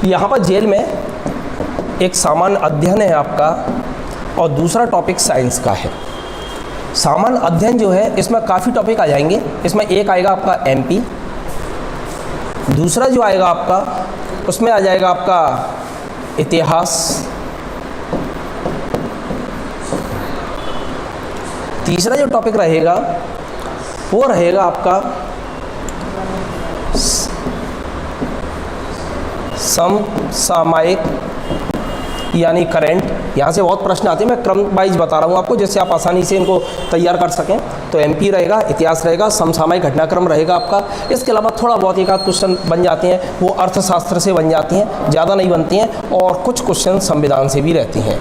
यहाँ पर जेल में एक सामान्य अध्ययन है आपका और दूसरा टॉपिक साइंस का है। सामान्य अध्ययन जो है इसमें काफ़ी टॉपिक आ जाएंगे। इसमें एक आएगा आपका एमपी, दूसरा जो आएगा आपका उसमें आ जाएगा आपका इतिहास, तीसरा जो टॉपिक रहेगा वो रहेगा आपका समसामयिक यानी करंट। यहाँ से बहुत प्रश्न आते हैं, मैं क्रम वाइज बता रहा हूँ आपको जिससे आप आसानी से इनको तैयार कर सकें। तो एमपी रहेगा, इतिहास रहेगा, समसामयिक घटनाक्रम रहेगा आपका। इसके अलावा थोड़ा बहुत एक आध क्वेश्चन बन जाते हैं, वो अर्थशास्त्र से बन जाती हैं, ज़्यादा नहीं बनती हैं। और कुछ क्वेश्चन संविधान से भी रहती हैं।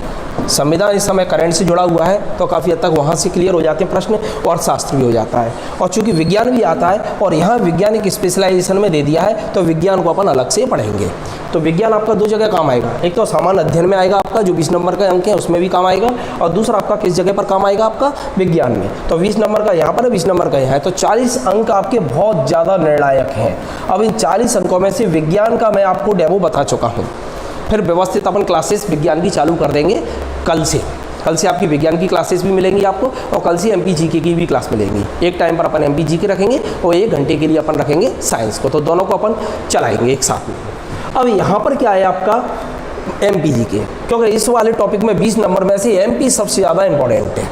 संविधान इस समय करंट से जुड़ा हुआ है तो काफ़ी हद तक वहाँ से क्लियर हो जाते हैं प्रश्न, और शास्त्र भी हो जाता है। और चूँकि विज्ञान भी आता है और यहाँ वैज्ञानिक स्पेशलाइजेशन में दे दिया है तो विज्ञान को अपन अलग से पढ़ेंगे। तो विज्ञान आपका दो जगह काम आएगा, एक तो सामान्य अध्ययन में आएगा आपका जो 20 नंबर का अंक है उसमें भी काम आएगा, और दूसरा आपका किस जगह पर काम आएगा आपका विज्ञान में। तो 20 नंबर का यहाँ पर है, 20 नंबर का यहाँ है, तो 40 अंक आपके बहुत ज़्यादा निर्णायक हैं। अब इन 40 अंकों में से विज्ञान का मैं आपको डेमो बता चुका हूँ। फिर व्यवस्थित अपन क्लासेस विज्ञान की चालू कर देंगे कल से आपकी विज्ञान की क्लासेस भी मिलेंगी आपको, और कल से एमपी जीके की भी क्लास मिलेंगी। एक टाइम पर अपन एमपी जीके रखेंगे और 1 घंटे के लिए अपन रखेंगे साइंस को, तो दोनों को अपन चलाएंगे एक साथ में। अब यहाँ पर क्या है आपका एमपी जीके, क्योंकि इस वाले टॉपिक में 20 नंबर में से एमपी सबसे ज़्यादा इंपॉर्टेंट है,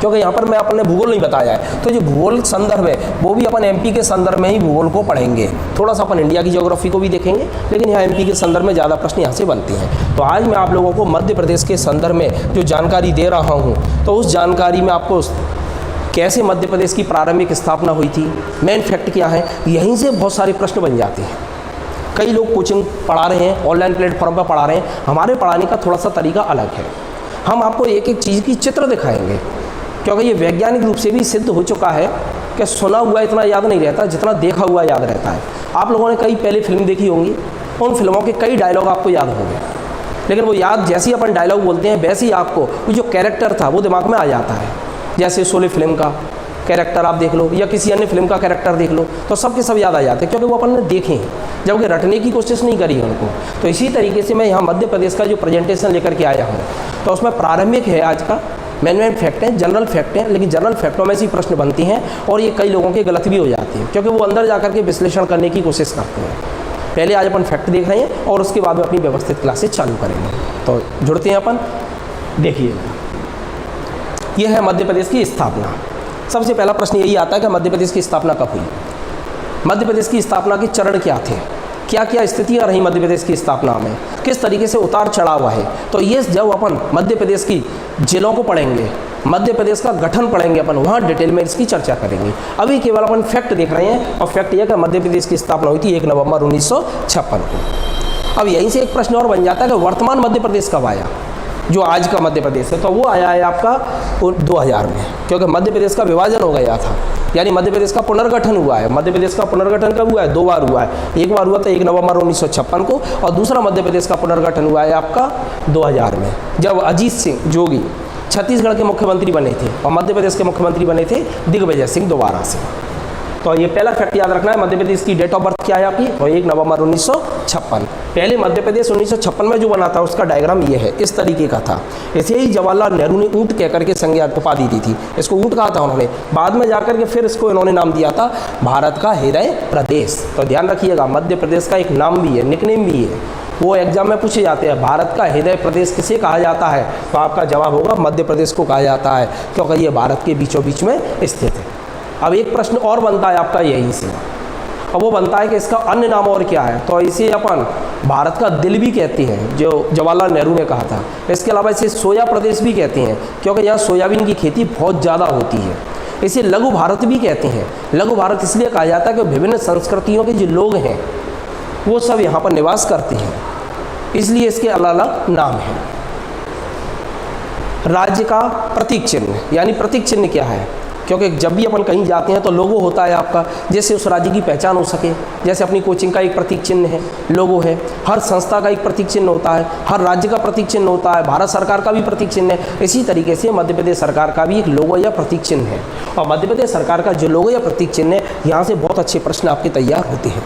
क्योंकि यहाँ पर मैं अपने भूगोल नहीं बताया है। तो जो भूगोल संदर्भ है वो भी अपन एमपी के संदर्भ में ही भूगोल को पढ़ेंगे। थोड़ा सा अपन इंडिया की ज्योग्राफी को भी देखेंगे, लेकिन यहाँ एमपी के संदर्भ में ज़्यादा प्रश्न यहाँ से बनते हैं। तो आज मैं आप लोगों को मध्य प्रदेश के संदर्भ में जो जानकारी दे रहा हूँ, तो उस जानकारी में आपको कैसे मध्य प्रदेश की प्रारंभिक स्थापना हुई थी, मेन फैक्ट क्या है, यहीं से बहुत सारे प्रश्न बन जाते हैं। कई लोग कोचिंग पढ़ा रहे हैं, ऑनलाइन प्लेटफॉर्म पर पढ़ा रहे हैं, हमारे पढ़ाने का थोड़ा सा तरीका अलग है। हम आपको एक एक चीज़ की चित्र दिखाएंगे, क्योंकि ये वैज्ञानिक रूप से भी सिद्ध हो चुका है कि सुना हुआ इतना याद नहीं रहता जितना देखा हुआ याद रहता है। आप लोगों ने कई पहले फिल्म देखी होंगी, उन फिल्मों के कई डायलॉग आपको याद होंगे, लेकिन वो याद जैसे ही अपन डायलॉग बोलते हैं वैसे ही आपको वो जो कैरेक्टर था वो दिमाग में आ जाता है। जैसे शोले फिल्म का कैरेक्टर आप देख लो या किसी अन्य फिल्म का कैरेक्टर देख लो, तो सब के सब याद आ जाते हैं, क्योंकि वो अपन ने देखे हैं, जबकि रटने की कोशिश नहीं करी है उनको। तो इसी तरीके से मैं यहाँ मध्य प्रदेश का जो प्रेजेंटेशन लेकर के आया हूँ, तो उसमें प्रारंभिक है आज का, मैन फैक्ट है, जनरल फैक्ट है, लेकिन जनरल फैक्टों में से प्रश्न बनती हैं और ये कई लोगों के गलत भी हो जाती हैं, क्योंकि वो अंदर जाकर के विश्लेषण करने की कोशिश करते हैं। पहले आज अपन फैक्ट देख रहे हैं और उसके बाद में अपनी व्यवस्थित क्लासेस चालू करेंगे। तो जुड़ते हैं अपन, देखिए ये है मध्य प्रदेश की स्थापना। सबसे पहला प्रश्न यही आता है कि मध्य प्रदेश की स्थापना कब हुई, मध्य प्रदेश की स्थापना के चरण क्या थे, क्या क्या स्थितियाँ रही मध्य प्रदेश की स्थापना में, किस तरीके से उतार चढ़ाव है। तो ये जब अपन मध्य प्रदेश की जिलों को पढ़ेंगे, मध्य प्रदेश का गठन पढ़ेंगे, अपन वहाँ डिटेल में इसकी चर्चा करेंगे। अभी केवल अपन फैक्ट देख रहे हैं, और फैक्ट यह कि मध्य प्रदेश की स्थापना हुई थी 1 नवंबर 1956 को। अब यहीं से एक प्रश्न और बन जाता है कि वर्तमान मध्य प्रदेश कब आया, जो आज का मध्य प्रदेश है, तो वो आया है आपका 2000 में, क्योंकि मध्य प्रदेश का विभाजन हो गया था, यानी मध्य प्रदेश का पुनर्गठन हुआ है। मध्य प्रदेश का पुनर्गठन कब हुआ है, 2 बार हुआ है। एक बार हुआ था 1 नवंबर 1956 को, और दूसरा मध्य प्रदेश का पुनर्गठन हुआ है आपका 2000 में, जब अजीत सिंह जोगी छत्तीसगढ़ के मुख्यमंत्री बने थे और मध्य प्रदेश के मुख्यमंत्री बने थे दिग्विजय सिंह दोबारा से। तो ये पहला फैक्ट याद रखना है। मध्य प्रदेश की डेट ऑफ बर्थ क्या है आपकी, तो 1 नवंबर 1956। पहले मध्य प्रदेश 1956 में जो बना था उसका डायग्राम ये है, इस तरीके का था। इसे ही जवाहरलाल नेहरू ने ऊँट कहकर के संज्ञा उपाधि दी थी, इसको ऊँट कहा था उन्होंने। बाद में जाकर के फिर इसको इन्होंने नाम दिया था भारत का हृदय प्रदेश। तो ध्यान रखिएगा, मध्य प्रदेश का एक नाम भी है, निकनेम भी है, वो एग्जाम में पूछे जाते हैं। भारत का हृदय प्रदेश किसे कहा जाता है, तो आपका जवाब होगा मध्य प्रदेश को कहा जाता है, क्योंकि ये भारत के बीचों बीच में स्थित है। अब एक प्रश्न और बनता है आपका यहीं से, अब वो बनता है कि इसका अन्य नाम और क्या है, तो इसे अपन भारत का दिल भी कहते हैं, जो जवाहरलाल नेहरू ने कहा था। इसके अलावा इसे सोया प्रदेश भी कहते हैं, क्योंकि यहाँ सोयाबीन की खेती बहुत ज़्यादा होती है। इसे लघु भारत भी कहते हैं। लघु भारत इसलिए कहा जाता है कि विभिन्न संस्कृतियों के जो लोग हैं वो सब यहाँ पर निवास करते हैं, इसलिए इसके अलग अलग नाम हैं। राज्य का प्रतीक चिन्ह, यानी प्रतीक चिन्ह क्या है, क्योंकि जब भी अपन कहीं जाते हैं तो लोगो होता है आपका, जैसे उस राज्य की पहचान हो सके। जैसे अपनी कोचिंग का एक प्रतीक चिन्ह है, लोगो है। हर संस्था का एक प्रतीक चिन्ह होता है, हर राज्य का प्रतीक चिन्ह होता है, भारत सरकार का भी प्रतीक चिन्ह है। इसी तरीके से मध्य प्रदेश सरकार का भी एक लोगो या प्रतीक चिन्ह है। और मध्य प्रदेश सरकार का जो लोगो या प्रतीक चिन्ह है, यहाँ से बहुत अच्छे प्रश्न आपके तैयार होते हैं।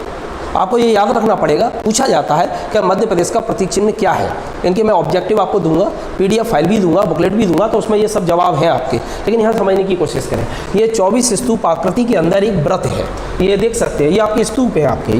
आपको ये याद रखना पड़ेगा, पूछा जाता है कि मध्य प्रदेश का प्रतीक चिन्ह क्या है। इनके मैं ऑब्जेक्टिव आपको दूंगा, PDF फाइल भी दूंगा, बुकलेट भी दूंगा, तो उसमें ये सब जवाब हैं आपके, लेकिन यहाँ समझने की कोशिश करें। ये 24 स्तूप आकृति के अंदर एक व्रत है, ये देख सकते हैं, ये आपके स्तूप है आपके,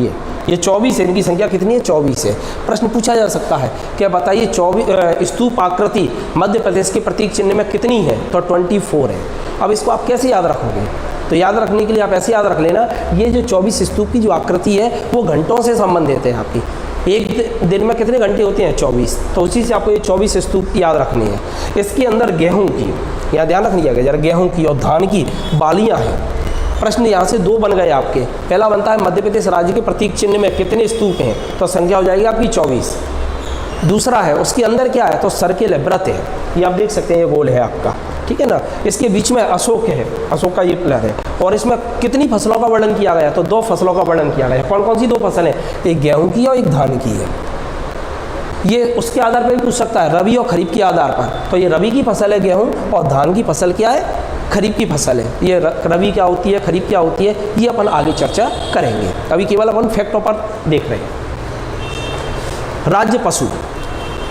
ये 24 है, इनकी संख्या कितनी है? 24 है। प्रश्न पूछा जा सकता है क्या बताइए 24 स्तूप आकृति मध्य प्रदेश के प्रतीक चिन्ह में कितनी है? तो 24 है। अब इसको आप कैसे याद रखोगे? तो याद रखने के लिए आप ऐसे याद रख लेना, ये जो 24 स्तूप की जो आकृति है वो घंटों से संबंधित है आपकी। एक दिन में कितने घंटे होते हैं? 24। तो उसी से आपको ये 24 स्तूप की याद रखनी है। इसके अंदर गेहूँ की, यहाँ ध्यान रखनी है जरा, गेहूँ की और धान की बालियाँ हैं। प्रश्न यहाँ से 2 बन गए आपके। पहला बनता है मध्य प्रदेश राज्य के प्रतीक चिन्ह में कितने स्तूप हैं? तो संख्या हो जाएगी आपकी 24। दूसरा है उसके अंदर क्या है? तो सर्किल है, व्रत है, ये आप देख सकते हैं, ये गोल है आपका, ठीक है ना। इसके बीच में अशोक है, अशोक का ये पिलर है, और इसमें कितनी फसलों का वर्णन किया गया? तो 2 फसलों का वर्णन किया गया। कौन कौन सी 2 फसल है? एक गेहूँ की और एक धान की है। ये उसके आधार पर भी पूछ सकता है, रबी और खरीफ के आधार पर। तो ये रबी की फसल है गेहूँ, और धान की फसल क्या है? खरीफ की फसल है। ये रबी क्या होती है, खरीफ क्या होती है, ये अपन आगे चर्चा करेंगे। अभी केवल अपन फैक्टों पर देख रहे हैं। राज्य पशु,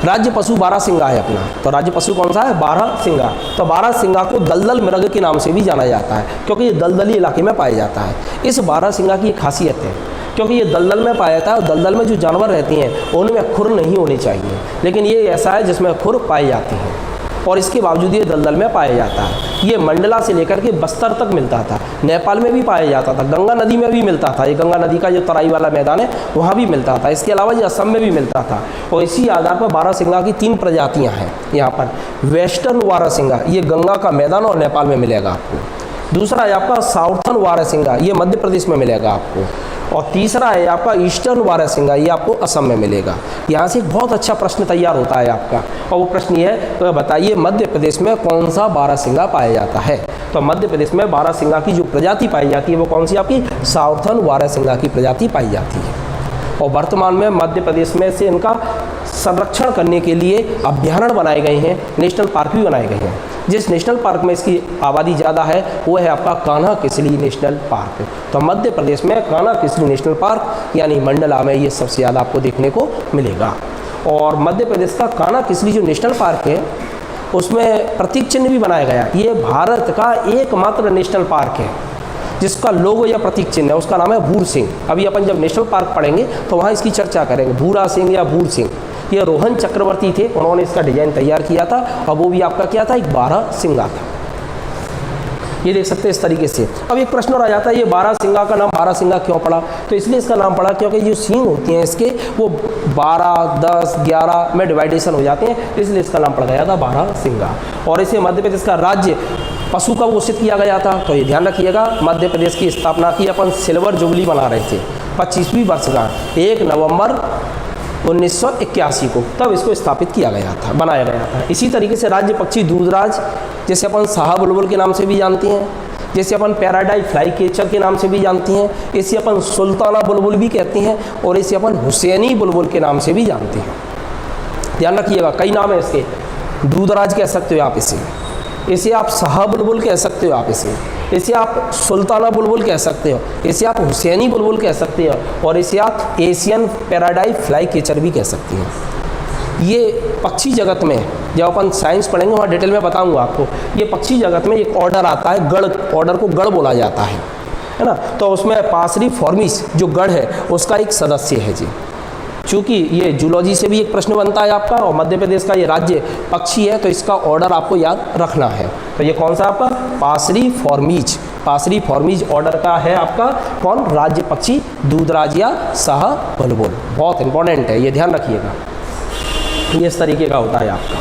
राज्य पशु बारहसिंगा है अपना। तो राज्य पशु कौन सा है? बारहसिंगा। तो बारहसिंगा को दलदल मृग के नाम से भी जाना जाता है, क्योंकि ये दलदली इलाके में पाया जाता है। इस बारहसिंगा की खासियत है क्योंकि ये दलदल में पाया जाता है, और दलदल में जो जानवर रहते हैं उनमें खुर नहीं होनी चाहिए, लेकिन ये ऐसा है जिसमें खुर पाई जाती है, और इसके बावजूद ये दलदल में पाया जाता है। ये मंडला से लेकर के बस्तर तक मिलता था, नेपाल में भी पाया जाता था, गंगा नदी में भी मिलता था। ये गंगा नदी का जो तराई वाला मैदान है वहाँ भी मिलता था। इसके अलावा ये असम में भी मिलता था। और इसी आधार पर बारहसिंगा की 3 प्रजातियाँ हैं यहाँ पर। वेस्टर्न बारहसिंगा, ये गंगा का मैदान और नेपाल में मिलेगा आपको। दूसरा है आपका साउथर्न बारहसिंगा, ये मध्य प्रदेश में मिलेगा आपको। और तीसरा है आपका ईस्टर्न बारहसिंगा, ये आपको असम में मिलेगा। यहाँ से एक बहुत अच्छा प्रश्न तैयार होता है आपका, और वो प्रश्न ये है, तो बताइए मध्य प्रदेश में कौन सा बारहसिंगा पाया जाता है? तो मध्य प्रदेश में बारहसिंगा की जो प्रजाति पाई जाती है वो कौन सी? आपकी साउथर्न बारहसिंगा की प्रजाति पाई जाती है। और वर्तमान में मध्य प्रदेश में से इनका संरक्षण करने के लिए अभ्यारण्य बनाए गए हैं, नेशनल पार्क भी बनाए गए हैं। जिस नेशनल पार्क में इसकी आबादी ज़्यादा है वो है आपका कान्हा किसली नेशनल पार्क। तो मध्य प्रदेश में कान्हा किसली नेशनल पार्क यानी मंडला में ये सबसे ज़्यादा आपको देखने को मिलेगा। और मध्य प्रदेश का कान्हा किसली जो नेशनल पार्क है उसमें प्रतीक चिन्ह भी बनाया गया। ये भारत का एकमात्र नेशनल पार्क है जिसका लोगो या प्रतीक चिन्ह है, उसका नाम है भूर सिंह। अभी अपन जब नेशनल पार्क पढ़ेंगे तो वहाँ इसकी चर्चा करेंगे, भूरा सिंह या भूर सिंह। ये रोहन चक्रवर्ती थे, उन्होंने इसका डिजाइन तैयार किया था, और वो भी आपका क्या था? एक बारहसिंगा था। ये देख सकते हैं इस तरीके से। अब एक प्रश्न और आ जाता है, ये बारहसिंगा का नाम बारहसिंगा क्यों पड़ा? तो इसलिए इसका नाम पड़ा क्योंकि जो सींग होती हैं इसके वो 12, 10, 11 में डिवाइडेशन हो जाते हैं, इसलिए इसका नाम पड़ गया था बारहसिंगा। और इसे मध्य प्रदेश का राज्य पशु कब घोषित किया गया था? तो ये ध्यान रखिएगा, मध्य प्रदेश की स्थापना की अपन सिल्वर जुबली बना रहे थे 25वीं वर्षगांठ 1 नवंबर 1981 को, तब इसको स्थापित किया गया था, बनाया गया था। इसी तरीके से राज्य पक्षी दूरदराज, जैसे अपन शाह बुलबुल के नाम से भी जानते हैं, जैसे अपन पैराडाइज फ्लाई कैचर के नाम से भी जानते हैं, इसे अपन सुल्ताना बुलबुल भी कहते हैं, और इसे अपन हुसैनी बुलबुल के नाम से भी जानते हैं। ध्यान रखिएगा, कई नाम है इसके। दूरदराज कह सकते हो आप इसे आप शाह बुलबुल कह सकते हो आप इसे आप सुल्ताना बुलबुल कह सकते हो, इसे आप हुसैनी बुलबुल कह सकते हो, और इसे आप एशियन पैराडाइज फ्लाई कैचर भी कह सकते हो। ये पक्षी जगत में जब अपन साइंस पढ़ेंगे वहाँ डिटेल में बताऊंगा आपको। ये पक्षी जगत में एक ऑर्डर आता है, गढ़, ऑर्डर को गढ़ बोला जाता है ना। तो उसमें पासरी फॉर्मिस जो गढ़ है उसका एक सदस्य है जी। चूँकि ये जूलॉजी से भी एक प्रश्न बनता है आपका, और मध्य प्रदेश का ये राज्य पक्षी है तो इसका ऑर्डर आपको याद रखना है। तो ये कौन सा आपका? पासरी फॉर्मीज ऑर्डर का है आपका कौन? राज्य पक्षी दूधराज या शाह बुलबुल। बहुत इंपॉर्टेंट है, ये ध्यान रखिएगा। ये इस तरीके का होता है आपका,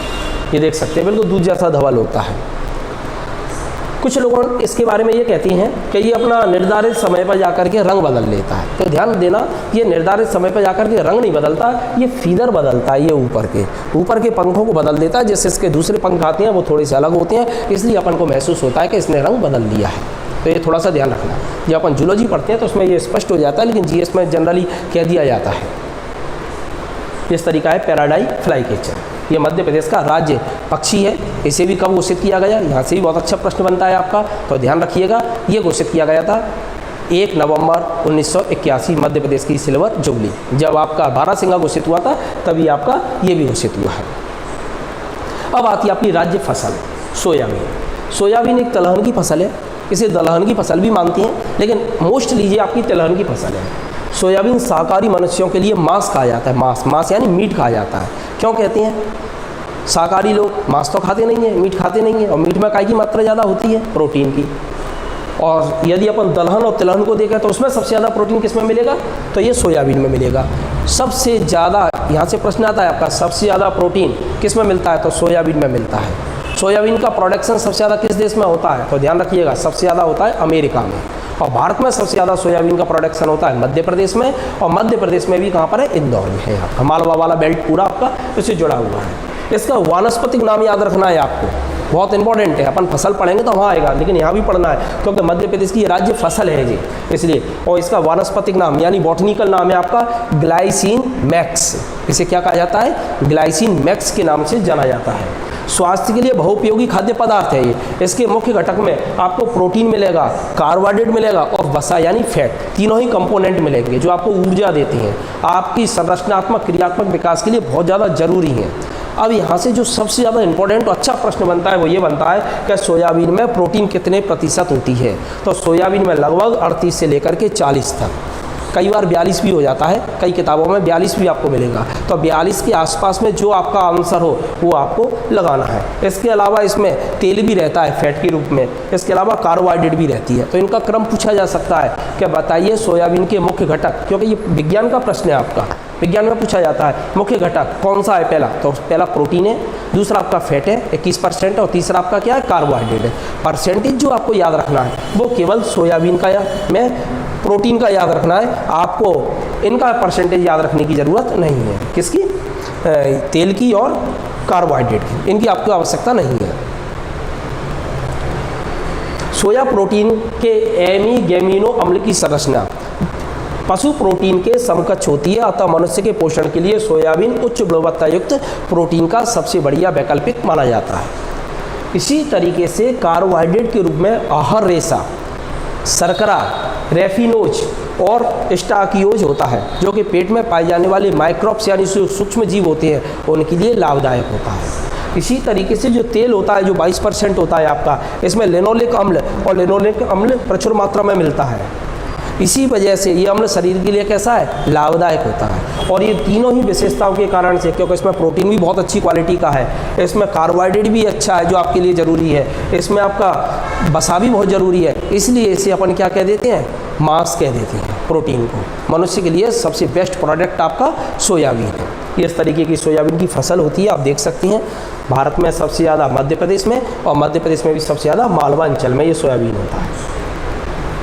ये देख सकते हैं, बिल्कुल दूध जैसा धवल होता है। कुछ लोग इसके बारे में ये कहती हैं कि ये अपना निर्धारित समय पर जाकर के रंग बदल लेता है। तो ध्यान देना, ये निर्धारित समय पर जाकर के रंग नहीं बदलता, ये फीदर बदलता है। ये ऊपर के पंखों को बदल देता है, जिससे इसके दूसरे पंख आते हैं वो थोड़े से अलग होते हैं, इसलिए अपन को महसूस होता है कि इसने रंग बदल लिया है। तो ये थोड़ा सा ध्यान रखना। जब अपन जूलॉजी पढ़ते हैं तो उसमें ये स्पष्ट हो जाता है, लेकिन जीएस में जनरली कह दिया जाता है। इस तरीका है पैराडाइज फ्लाई कैचर। ये मध्य प्रदेश का राज्य पक्षी है। इसे भी कब घोषित किया गया? यहाँ से भी बहुत अच्छा प्रश्न बनता है आपका, तो ध्यान रखिएगा। ये घोषित किया गया था 1 नवंबर 1981 मध्य प्रदेश की सिल्वर जुबली, जब आपका बारहसिंगा घोषित हुआ था तभी आपका ये भी घोषित हुआ है। अब आती है आपकी राज्य फसल सोयाबीन। सोयाबीन एक तिलहन की फसल है, इसे दलहन की फसल भी मानती हैं, लेकिन मोस्ट लीजिए आपकी तिलहन की फसल है। सोयाबीन शाकाहारी मनुष्यों के लिए मांस कहा जाता है, मांस यानी मीट कहा जाता है। क्यों कहते हैं? शाकाहारी लोग मांस तो खाते नहीं हैं, मीट खाते नहीं हैं, और मीट में काय की मात्रा ज़्यादा होती है? प्रोटीन की। और यदि अपन दलहन और तिलहन को देखें तो उसमें सबसे ज़्यादा प्रोटीन किस में मिलेगा? तो ये सोयाबीन में मिलेगा। सबसे ज़्यादा यहाँ से प्रश्न आता है आपका, सबसे ज़्यादा प्रोटीन किस में मिलता है? तो सोयाबीन में मिलता है। सोयाबीन का प्रोडक्शन सबसे ज़्यादा किस देश में होता है? तो ध्यान रखिएगा, सबसे ज़्यादा होता है अमेरिका में। और भारत में सबसे ज़्यादा सोयाबीन का प्रोडक्शन होता है मध्य प्रदेश में, और मध्य प्रदेश में भी कहाँ पर है? इंदौर में है। आपका मालवा वाला बेल्ट पूरा आपका इससे जुड़ा हुआ है। इसका वानस्पतिक नाम याद रखना है आपको, बहुत इंपॉर्टेंट है। अपन फसल पढ़ेंगे तो वहाँ आएगा, लेकिन यहाँ भी पढ़ना है क्योंकि मध्य प्रदेश की राज्य फसल है जी, इसलिए। और इसका वानस्पतिक नाम यानी बॉटनिकल नाम है आपका ग्लाइसिन मैक्स। इसे क्या कहा जाता है? ग्लाइसिन मैक्स के नाम से जाना जाता है। स्वास्थ्य के लिए बहुपयोगी खाद्य पदार्थ है ये। इसके मुख्य घटक में आपको प्रोटीन मिलेगा, कार्बोहाइड्रेट मिलेगा और वसा यानी फैट, तीनों ही कंपोनेंट मिलेंगे जो आपको ऊर्जा देती हैं, आपकी संरचनात्मक क्रियात्मक विकास के लिए बहुत ज़्यादा जरूरी हैं। अब यहाँ से जो सबसे ज़्यादा इंपॉर्टेंट और अच्छा प्रश्न बनता है वो ये बनता है कि सोयाबीन में प्रोटीन कितने प्रतिशत होती है? तो सोयाबीन में लगभग 38 से लेकर के 40 तक, कई बार 42 भी हो जाता है, कई किताबों में 42 भी आपको मिलेगा। तो 42 के आसपास में जो आपका आंसर हो वो आपको लगाना है। इसके अलावा इसमें तेल भी रहता है फैट के रूप में, इसके अलावा कार्बोहाइड्रेट भी रहती है। तो इनका क्रम पूछा जा सकता है कि बताइए सोयाबीन के मुख्य घटक, क्योंकि ये विज्ञान का प्रश्न है आपका, विज्ञान में पूछा जाता है मुख्य घटक कौन सा है? पहला तो पहला प्रोटीन है, दूसरा आपका फैट है 21% और तीसरा आपका क्या है? कार्बोहाइड्रेट है। परसेंटेज जो आपको याद रखना है वो केवल सोयाबीन का में प्रोटीन का याद रखना है, आपको इनका परसेंटेज याद रखने की ज़रूरत नहीं है। किसकी? तेल की और कार्बोहाइड्रेट की, इनकी आपको आवश्यकता नहीं है। सोया प्रोटीन के एमीगेमिनो अम्ल की संरचना पशु प्रोटीन के समकक्ष होती है, अतः मनुष्य के पोषण के लिए सोयाबीन उच्च गुणवत्ता युक्त प्रोटीन का सबसे बढ़िया वैकल्पिक माना जाता है। इसी तरीके से कार्बोहाइड्रेट के रूप में आहार रेशा, शर्करा, रेफिनोज और स्टाकियोज होता है, जो कि पेट में पाए जाने वाले माइक्रोब्स यानी सूक्ष्म जीव होते हैं उनके लिए लाभदायक होता है। इसी तरीके से जो तेल होता है जो 22% होता है आपका, इसमें लिनोलिक अम्ल और लिनोलिक अम्ल प्रचुर मात्रा में मिलता है। इसी वजह से ये अम्ल शरीर के लिए कैसा है? लाभदायक होता है। और ये तीनों ही विशेषताओं के कारण से, क्योंकि इसमें प्रोटीन भी बहुत अच्छी क्वालिटी का है, इसमें कार्बोहाइड्रेट भी अच्छा है जो आपके लिए ज़रूरी है, इसमें आपका वसा भी बहुत ज़रूरी है, इसलिए इसे अपन क्या कह देते हैं? मांस कह देते हैं प्रोटीन को। मनुष्य के लिए सबसे बेस्ट प्रोडक्ट आपका सोयाबीन है। इस तरीके की सोयाबीन की फसल होती है, आप देख सकती हैं। भारत में सबसे ज़्यादा मध्य प्रदेश में, और मध्य प्रदेश में भी सबसे ज़्यादा मालवा अंचल में ये सोयाबीन होता है।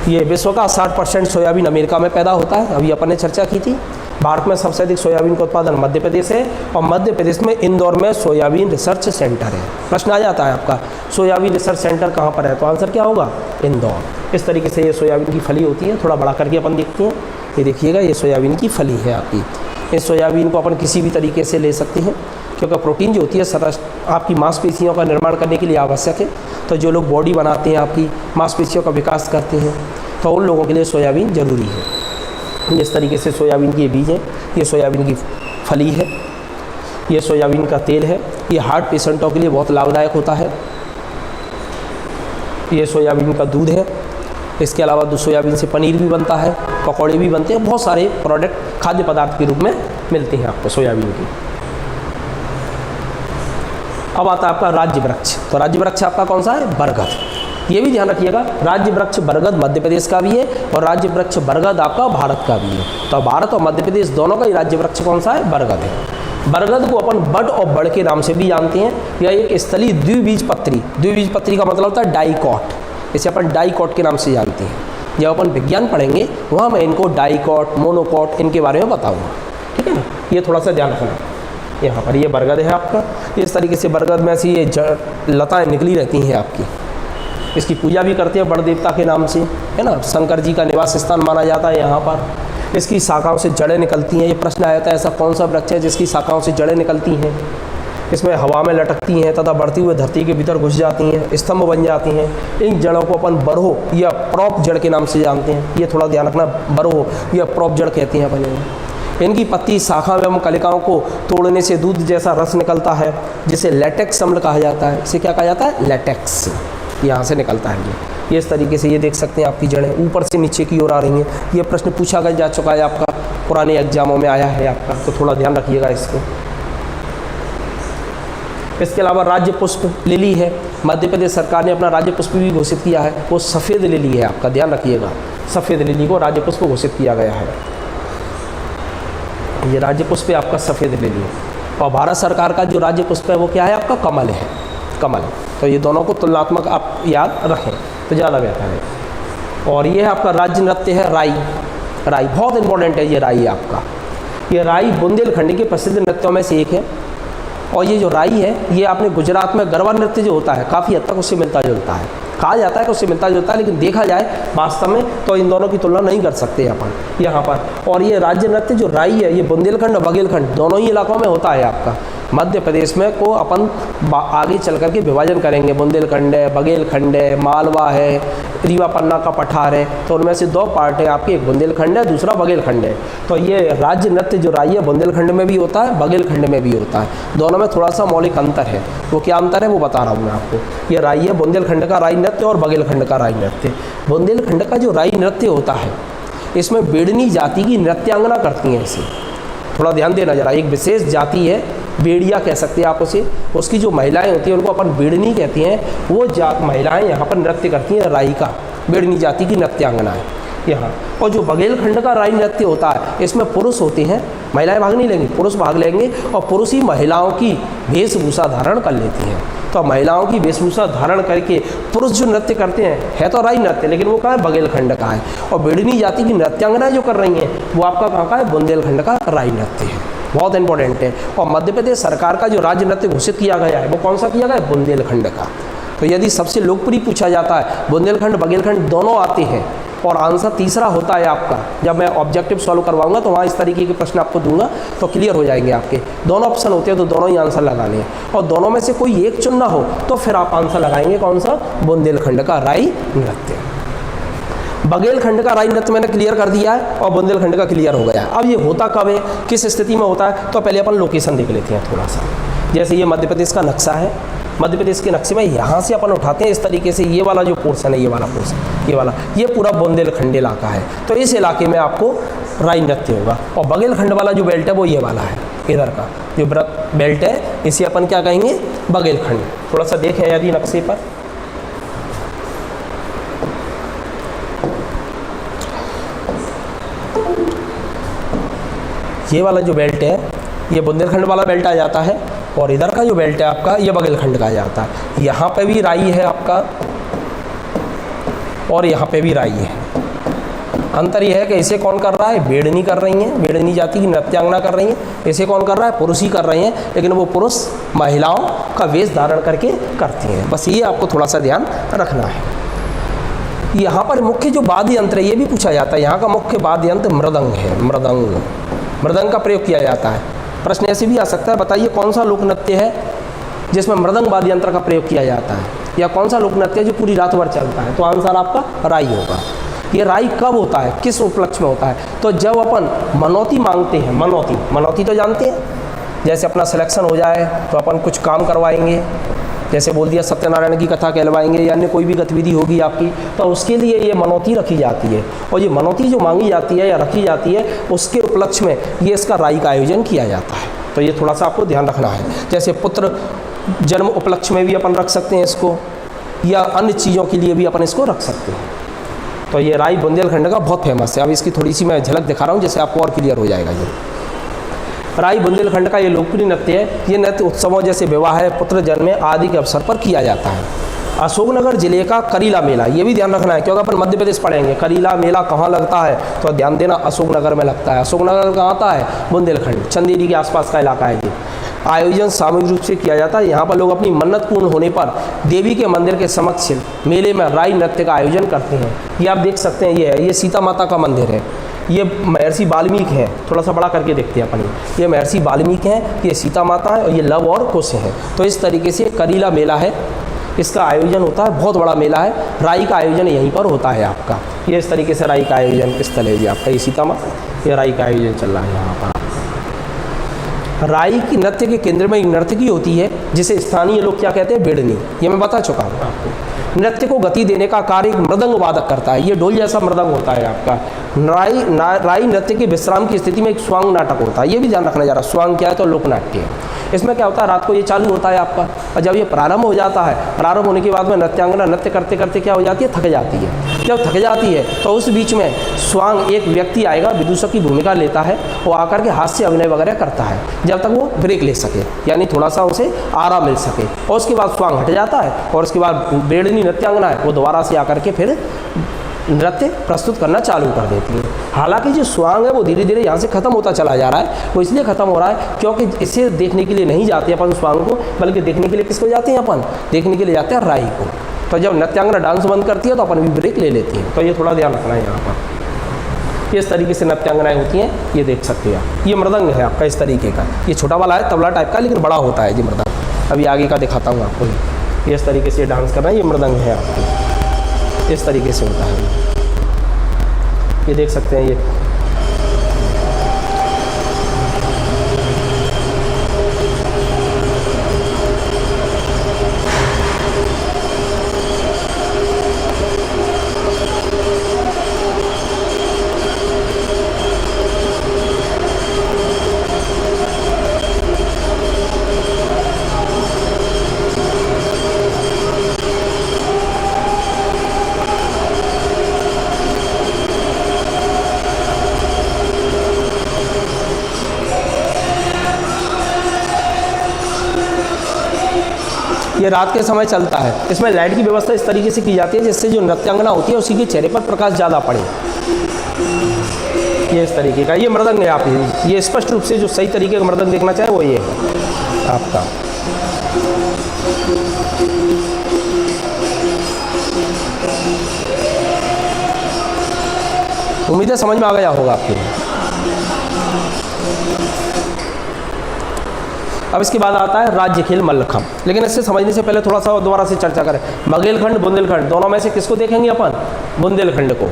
ये विश्व का 60% सोयाबीन अमेरिका में पैदा होता है, अभी अपन ने चर्चा की थी। भारत में सबसे अधिक सोयाबीन का उत्पादन मध्य प्रदेश है, और मध्य प्रदेश में इंदौर में सोयाबीन रिसर्च सेंटर है। प्रश्न आ जाता है आपका, सोयाबीन रिसर्च सेंटर कहाँ पर है? तो आंसर क्या होगा? इंदौर। इस तरीके से ये सोयाबीन की फली होती है। थोड़ा बड़ा करके अपन देखते हैं, ये देखिएगा, ये सोयाबीन की फली है आपकी। इस सोयाबीन को अपन किसी भी तरीके से ले सकते हैं, क्योंकि प्रोटीन जो होती है आपकी मांसपेशियों का निर्माण करने के लिए आवश्यक है। तो जो लोग बॉडी बनाते हैं, आपकी मांसपेशियों का विकास करते हैं, तो उन लोगों के लिए सोयाबीन ज़रूरी है। इस तरीके से सोयाबीन के बीज हैं, ये सोयाबीन की फली है, ये सोयाबीन का तेल है, ये हार्ट पेशेंटों के लिए बहुत लाभदायक होता है। ये सोयाबीन का दूध है, इसके अलावा सोयाबीन से पनीर भी बनता है, पकौड़े भी बनते हैं, बहुत सारे प्रोडक्ट खाद्य पदार्थ के रूप में मिलते हैं आपको सोयाबीन की। अब आता है आपका राज्य वृक्ष। तो राज्य वृक्ष आपका कौन सा है? बरगद। ये भी ध्यान रखिएगा, राज्य वृक्ष बरगद मध्य प्रदेश का भी है, और राज्य वृक्ष बरगद आपका भारत का भी है। तो भारत और मध्य प्रदेश दोनों का ही राज्य वृक्ष कौन सा है? बरगद है। बरगद को अपन बड और बड़ के नाम से भी जानते हैं। यह एक स्थलीय द्विबीजपत्री, द्विबीजपत्री का मतलब होता है डाइकॉट, इसे अपन डाइकॉट के नाम से जानते हैं। जब अपन विज्ञान पढ़ेंगे वहाँ मैं इनको डाइकॉट, मोनोकॉट, इनके बारे में बताऊँगा, ठीक है ना। ये थोड़ा सा ध्यान रखना। यहाँ पर ये बरगद है आपका, इस तरीके से बरगद में ऐसी ये लताएँ निकली रहती हैं आपकी। इसकी पूजा भी करते हैं बड़ देवता के नाम से, है ना। शंकर जी का निवास स्थान माना जाता है यहाँ पर। इसकी शाखाओं से जड़ें निकलती हैं। ये प्रश्न आया था, ऐसा कौन सा वृक्ष है जिसकी शाखाओं से जड़ें निकलती हैं? इसमें हवा में लटकती हैं तथा बढ़ती हुई धरती के भीतर घुस जाती हैं, स्तंभ बन जाती हैं। इन जड़ों को अपन बरहो या प्रॉप जड़ के नाम से जानते हैं। ये थोड़ा ध्यान रखना, बरहो या प्रॉप जड़ कहते हैं अपन इन्हें। इनकी पत्ती, शाखा एवं कलिकाओं को तोड़ने से दूध जैसा रस निकलता है, जिसे लैटेक्स अम्ल कहा जाता है। इसे क्या कहा जाता है? लैटेक्स। यहाँ से निकलता है ये इस तरीके से। ये देख सकते हैं आपकी जड़ें ऊपर से नीचे की ओर आ रही हैं। ये प्रश्न पूछा जा चुका है आपका, पुराने एग्जामों में आया है आपका, तो थोड़ा ध्यान रखिएगा इसको। इसके अलावा राज्य पुष्प लिली है। मध्य प्रदेश सरकार ने अपना राज्य पुष्प भी घोषित किया है, वो सफ़ेद लिली है आपका, ध्यान रखिएगा। सफ़ेद लिली को राज्य पुष्प घोषित किया गया है। ये राज्य पुष्प है आपका सफ़ेद लिली। और भारत सरकार का जो राज्य पुष्प है वो क्या है आपका? कमल है, कमल। तो ये दोनों को तुलनात्मक आप याद रखें तो ज़्यादा बेहतर है। और ये है आपका राज्य नृत्य है राई। राई बहुत इंपॉर्टेंट है, ये राई आपका। ये राई बुंदेलखंड के प्रसिद्ध नृत्यों में से एक है। और ये जो राई है ये आपने गुजरात में गरबा नृत्य जो होता है काफ़ी हद तक उससे मिलता जुलता है, कहा जाता है कि उससे मिलता जुलता है, लेकिन देखा जाए वास्तव में तो इन दोनों की तुलना नहीं कर सकते अपन यहाँ पर। और ये राज्य नृत्य जो राई है ये बुंदेलखंड और बघेलखंड दोनों ही इलाकों में होता है आपका। मध्य प्रदेश में को अपन आगे चल करके विभाजन करेंगे, बुंदेलखंड है, बघेलखंड है, मालवा है, रीवा पन्ना का पठार है, तो उनमें से दो पार्ट है आपके, एक बुंदेलखंड है दूसरा बघेलखंड है। तो ये राज्य नृत्य जो राई है बुंदेलखंड में भी होता है, बघेलखंड में भी होता है। दोनों में थोड़ा सा मौलिक अंतर है। वो क्या अंतर है वो बता रहा हूँ मैं आपको। ये राई है बुंदेलखंड का राई नृत्य और बघेलखंड का राई नृत्य। बुंदेलखंड का जो राई नृत्य होता है इसमें बेड़नी जाति की नृत्यांगना करती हैं। इसे थोड़ा ध्यान देना जरा। एक विशेष जाति है, बेड़िया कह सकते हैं आप उसे, उसकी जो महिलाएं होती हैं उनको अपन बेड़नी कहते हैं। वो महिलाएं यहाँ पर नृत्य करती हैं राई का, बेड़नी जाति की नृत्यांगना है यहाँ। और जो बघेलखंड का राई नृत्य होता है इसमें पुरुष होते हैं, महिलाएं भाग नहीं लेंगी, पुरुष भाग लेंगे और पुरुष ही महिलाओं की वेशभूषा धारण कर लेती हैं। तो महिलाओं की वेशभूषा धारण करके पुरुष जो नृत्य करते हैं, है तो राई नृत्य लेकिन वो कहाँ है? बघेलखंड का है। और बेड़नी जाति की नृत्यांगनाएं जो कर रही हैं वो आपका कहाँ का है? बुंदेलखंड का राई नृत्य है। बहुत इंपॉर्टेंट है। और मध्य प्रदेश सरकार का जो राज्य नृत्य घोषित किया गया है वो कौन सा किया गया है? बुंदेलखंड का। तो यदि सबसे लोकप्रिय पूछा जाता है, बुंदेलखंड बघेलखंड दोनों आते हैं। और आंसर तीसरा होता है आपका, जब मैं ऑब्जेक्टिव सॉल्व करवाऊंगा तो वहाँ इस तरीके के प्रश्न आपको दूंगा तो क्लियर हो जाएंगे आपके। दोनों ऑप्शन होते हैं तो दोनों ही आंसर लगाने हैं, और दोनों में से कोई एक चुनना हो तो फिर आप आंसर लगाएंगे कौन सा? बुंदेलखंड का राई नृत्य। बघेलखंड का राई नृत्य मैंने क्लियर कर दिया है और बुंदेलखंड का क्लियर हो गया है। अब ये होता कब है, किस स्थिति में होता है, तो पहले अपन लोकेशन देख लेते हैं थोड़ा सा। जैसे ये मध्य प्रदेश का नक्शा है, मध्य प्रदेश के नक्शे में यहाँ से अपन उठाते हैं इस तरीके से, ये वाला जो पोर्शन है, ये वाला पोर्शन, ये वाला, ये पूरा बुंदेलखंड इलाका है। तो इस इलाके में आपको राई नृत्य होगा। और बघेलखंड वाला जो बेल्ट है वो ये वाला है, इधर का जो बेल्ट है इसे अपन क्या कहेंगे? बघेलखंड। थोड़ा सा देखें यदि नक्शे पर, ये वाला जो बेल्ट है ये बुंदेलखंड वाला बेल्ट आ जाता है, और इधर का जो बेल्ट है आपका ये बघेलखंड का आ जाता है। यहाँ पे भी राई है आपका और यहाँ पे भी राई है। अंतर यह है कि इसे कौन कर रहा है? बेड़नी कर रही हैं, बेड़नी जाति की नृत्यांगना कर रही हैं। इसे कौन कर रहा है? पुरुष ही कर रहे हैं, लेकिन वो पुरुष महिलाओं का वेश धारण करके करती हैं। बस ये आपको थोड़ा सा ध्यान रखना है। यहाँ पर मुख्य जो वाद्य यंत्र है ये भी पूछा जाता है। यहाँ का मुख्य वाद्य यंत्र मृदंग है। मृदंग का प्रयोग किया जाता है। प्रश्न ऐसे भी आ सकता है, बताइए कौन सा लोक नृत्य है जिसमें मृदंग वाद्य यंत्र का प्रयोग किया जाता है, या कौन सा लोक नृत्य है जो पूरी रात भर चलता है? तो आंसर आपका राई होगा। ये राई कब होता है, किस उपलक्ष्य में होता है? तो जब अपन मनौती मांगते हैं। मनौती तो जानते हैं, जैसे अपना सिलेक्शन हो जाए तो अपन कुछ काम करवाएंगे, जैसे बोल दिया सत्यनारायण की कथा कहलवाएंगे या अन्य कोई भी गतिविधि होगी आपकी, तो उसके लिए ये मनौती रखी जाती है। और ये मनौती जो मांगी जाती है या रखी जाती है उसके उपलक्ष्य में ये इसका राई का आयोजन किया जाता है। तो ये थोड़ा सा आपको ध्यान रखना है। जैसे पुत्र जन्म उपलक्ष्य में भी अपन रख सकते हैं इसको, या अन्य चीज़ों के लिए भी अपन इसको रख सकते हैं। तो ये राई बुंदेलखंड का बहुत फेमस है। अब इसकी थोड़ी सी मैं झलक दिखा रहा हूँ, जैसे आपको और क्लियर हो जाएगा। ये राई बुंदेलखंड का ये लोकप्रिय नृत्य है। ये नृत्य उत्सवों जैसे विवाह, पुत्र जन्म आदि के अवसर पर किया जाता है। अशोकनगर जिले का करीला मेला, ये भी ध्यान रखना है क्योंकि अपन मध्य प्रदेश पढ़ेंगे। करीला मेला कहाँ लगता है तो ध्यान देना, अशोकनगर में लगता है। अशोकनगर कहाँ आता है? बुंदेलखंड, चंदेरी के आसपास का इलाका है ये। आयोजन सामूहिक रूप से किया जाता है। यहाँ पर लोग अपनी मन्नत पूर्ण होने पर देवी के मंदिर के समक्ष मेले में राई नृत्य का आयोजन करते हैं। ये आप देख सकते हैं, ये है, ये सीता माता का मंदिर है। ये महर्षि वाल्मीकि हैं, थोड़ा सा बड़ा करके देखते हैं अपन। ये महर्षि वाल्मीकि हैं, ये सीता माता है और ये लव और कुश हैं। तो इस तरीके से करीला मेला है, इसका आयोजन होता है, बहुत बड़ा मेला है। राई का आयोजन यहीं पर होता है आपका। ये इस तरीके से राई का आयोजन स्थल है जी आपका, ये सीता माता, ये राई का आयोजन चल रहा है यहाँ पर। राई की नृत्य के केंद्र में एक नर्तकी होती है जिसे स्थानीय लोग क्या कहते हैं, बेड़नी। ये मैं बता चुका हूँ आपको। नृत्य को गति देने का कार्य एक मृदंग वादक करता है, ये ढोल जैसा मृदंग होता है आपका। राई नृत्य के विश्राम की स्थिति में एक स्वांग नाटक होता है, ये भी ध्यान रखना जा रहा। स्वांग क्या है, तो लोकनाट्य है। इसमें क्या होता है, रात को ये चालू होता है आपका, और जब ये प्रारंभ हो जाता है, प्रारंभ होने के बाद में नृत्यांगना नृत्य करते करते क्या हो जाती है, थक जाती है। जब थक जाती है तो उस बीच में स्वांग एक व्यक्ति आएगा, विदूषक की भूमिका लेता है, वो आकर के हास्य अभिनय वगैरह करता है जब तक वो ब्रेक ले सके, यानी थोड़ा सा उसे आराम मिल सके। और उसके बाद स्वांग हट जाता है और उसके बाद बेड़नी नृत्यांगना है वो दोबारा से आकर के फिर नृत्य प्रस्तुत करना चालू कर देती है। हालांकि जो स्वांग है वो धीरे धीरे यहाँ से ख़त्म होता चला जा रहा है। वो इसलिए ख़त्म हो रहा है क्योंकि इसे देखने के लिए नहीं जाते अपन स्वांग को, बल्कि देखने के लिए किसको जाते हैं, अपन देखने के लिए जाते हैं राई को। तो जब नृत्यांगना डांस बंद करती है तो अपन भी ब्रेक ले लेती है। तो ये थोड़ा ध्यान रखना है यहाँ पर। इस तरीके से नृत्यांगनाएँ होती हैं, ये देख सकते हैं आप। ये मृदंग है आपका इस तरीके का, ये छोटा वाला है तबला टाइप का, लेकिन बड़ा होता है जी मृदंग। अभी आगे का दिखाता हूँ आपको। ये इस तरीके से डांस करना है, ये मृदंग है आपकी, इस तरीके से होता है। ये देख सकते हैं ये ये रात के समय चलता है। इसमें लाइट की व्यवस्था इस तरीके से की जाती है जिससे जो नृत्यांगना होती है उसी के चेहरे पर प्रकाश ज़्यादा पड़े। ये इस तरीके का ये मृदंग है आप, ये स्पष्ट रूप से जो सही तरीके का मृदंग देखना चाहे वो ये है आपका। उम्मीद है समझ में आ गया होगा आपके। अब इसके बाद आता है राज्य खेल मल्लखंभ। लेकिन इससे समझने से पहले थोड़ा सा दोबारा से चर्चा करें। बघेलखंड बुंदेलखंड दोनों में से किसको देखेंगे अपन, बुंदेलखंड को।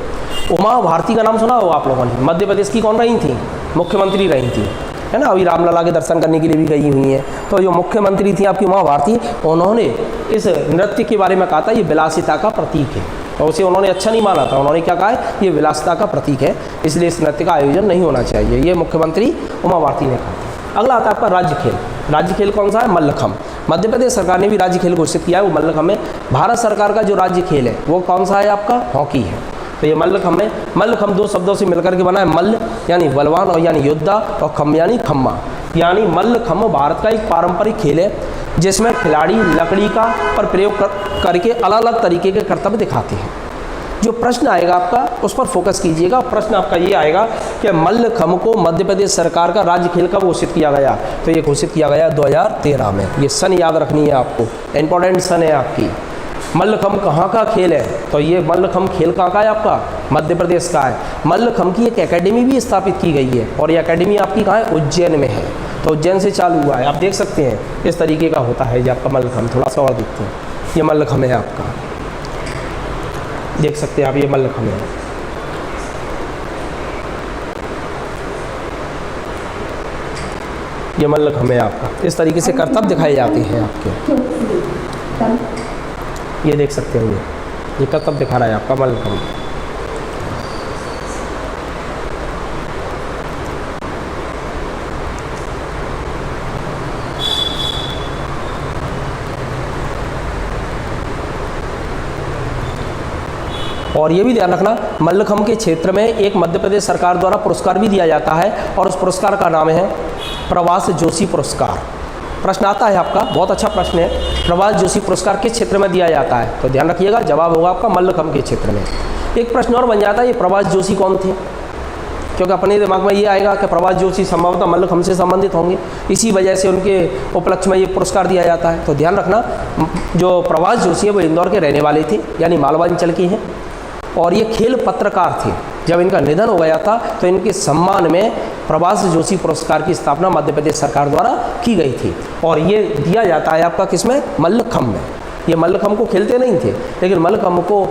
उमा भारती का नाम सुना हो आप लोगों ने, मध्य प्रदेश की कौन रही थी, मुख्यमंत्री रही थी, है ना। अभी रामलला के दर्शन करने के लिए भी गई हुई हैं। तो जो मुख्यमंत्री थी आपकी उमा भारती, उन्होंने इस नृत्य के बारे में कहा था ये विलासिता का प्रतीक है, और उसे उन्होंने अच्छा नहीं माना था। उन्होंने क्या कहा है, ये विलासिता का प्रतीक है, इसलिए इस नृत्य का आयोजन नहीं होना चाहिए। ये मुख्यमंत्री उमा भारती ने कहा था। अगला आता है आपका राज्य खेल। राज्य खेल कौन सा है, मल्लखंभ। मध्य प्रदेश सरकार ने भी राज्य खेल घोषित किया है, वो मल्लखंभ है। भारत सरकार का जो राज्य खेल है वो कौन सा है आपका, हॉकी है। तो ये मल्लखंभ है। मल्लखंभ दो शब्दों से मिलकर के बना है, मल्ल यानी बलवान और यानी योद्धा, और खम्भ यानी खम्मा। यानी मल्लखंभ भारत का एक पारंपरिक खेल है जिसमें खिलाड़ी लकड़ी का पर प्रयोग करके अलग अलग तरीके के कर्तव्य दिखाते हैं। जो प्रश्न आएगा आपका उस पर फोकस कीजिएगा। प्रश्न आपका ये आएगा कि मल्लखंभ को मध्य प्रदेश सरकार का राज्य खेल कब घोषित किया गया, तो ये घोषित किया गया 2013 में। ये सन याद रखनी है आपको, इंपॉर्टेंट सन है आपकी। मल्लखंभ कहाँ का खेल है, तो ये मल्लखंभ खेल कहाँ का है आपका, मध्य प्रदेश का है। मल्लखंभ की एक एकेडमी भी स्थापित की गई है, और ये एकेडमी आपकी कहाँ है, उज्जैन में है। तो उज्जैन से चालू हुआ है, आप देख सकते हैं इस तरीके का होता है ये आपका मल्लखंभ। थोड़ा सा और देखते हैं, ये मल्लखंभ है आपका, देख सकते हैं आप, ये मल्लखंभ है। ये मल्लखंभ है आपका। इस तरीके से कर्तव्य दिखाए जाते हैं आपके, ये देख सकते हैं, ये कर्तव्य दिखा रहा है आपका मल्लखंभ। और ये भी ध्यान रखना, मल्लखंभ के क्षेत्र में एक मध्य प्रदेश सरकार द्वारा पुरस्कार भी दिया जाता है, और उस पुरस्कार का नाम है प्रवास जोशी पुरस्कार। प्रश्न आता है आपका, बहुत अच्छा प्रश्न है, प्रवास जोशी पुरस्कार किस क्षेत्र में दिया जाता है, तो ध्यान रखिएगा जवाब होगा आपका मल्लखंभ के क्षेत्र में। एक प्रश्न और बन जाता है, ये प्रवास जोशी कौन थे, क्योंकि अपने दिमाग में ये आएगा कि प्रवास जोशी संभवतः मल्लखंभ से संबंधित होंगे, इसी वजह से उनके उपलक्ष्य में ये पुरस्कार दिया जाता है। तो ध्यान रखना, जो प्रवास जोशी है वो इंदौर के रहने वाले थे, यानी मालवा अंचल के हैं, और ये खेल पत्रकार थे, जब इनका निधन हो गया था तो इनके सम्मान में प्रभाष जोशी पुरस्कार की स्थापना मध्य प्रदेश सरकार द्वारा की गई थी। और ये दिया जाता है आपका किसमें, मल्लखम्ब में। ये मल्लखम्ब को खेलते नहीं थे, लेकिन मल्लखम्ब को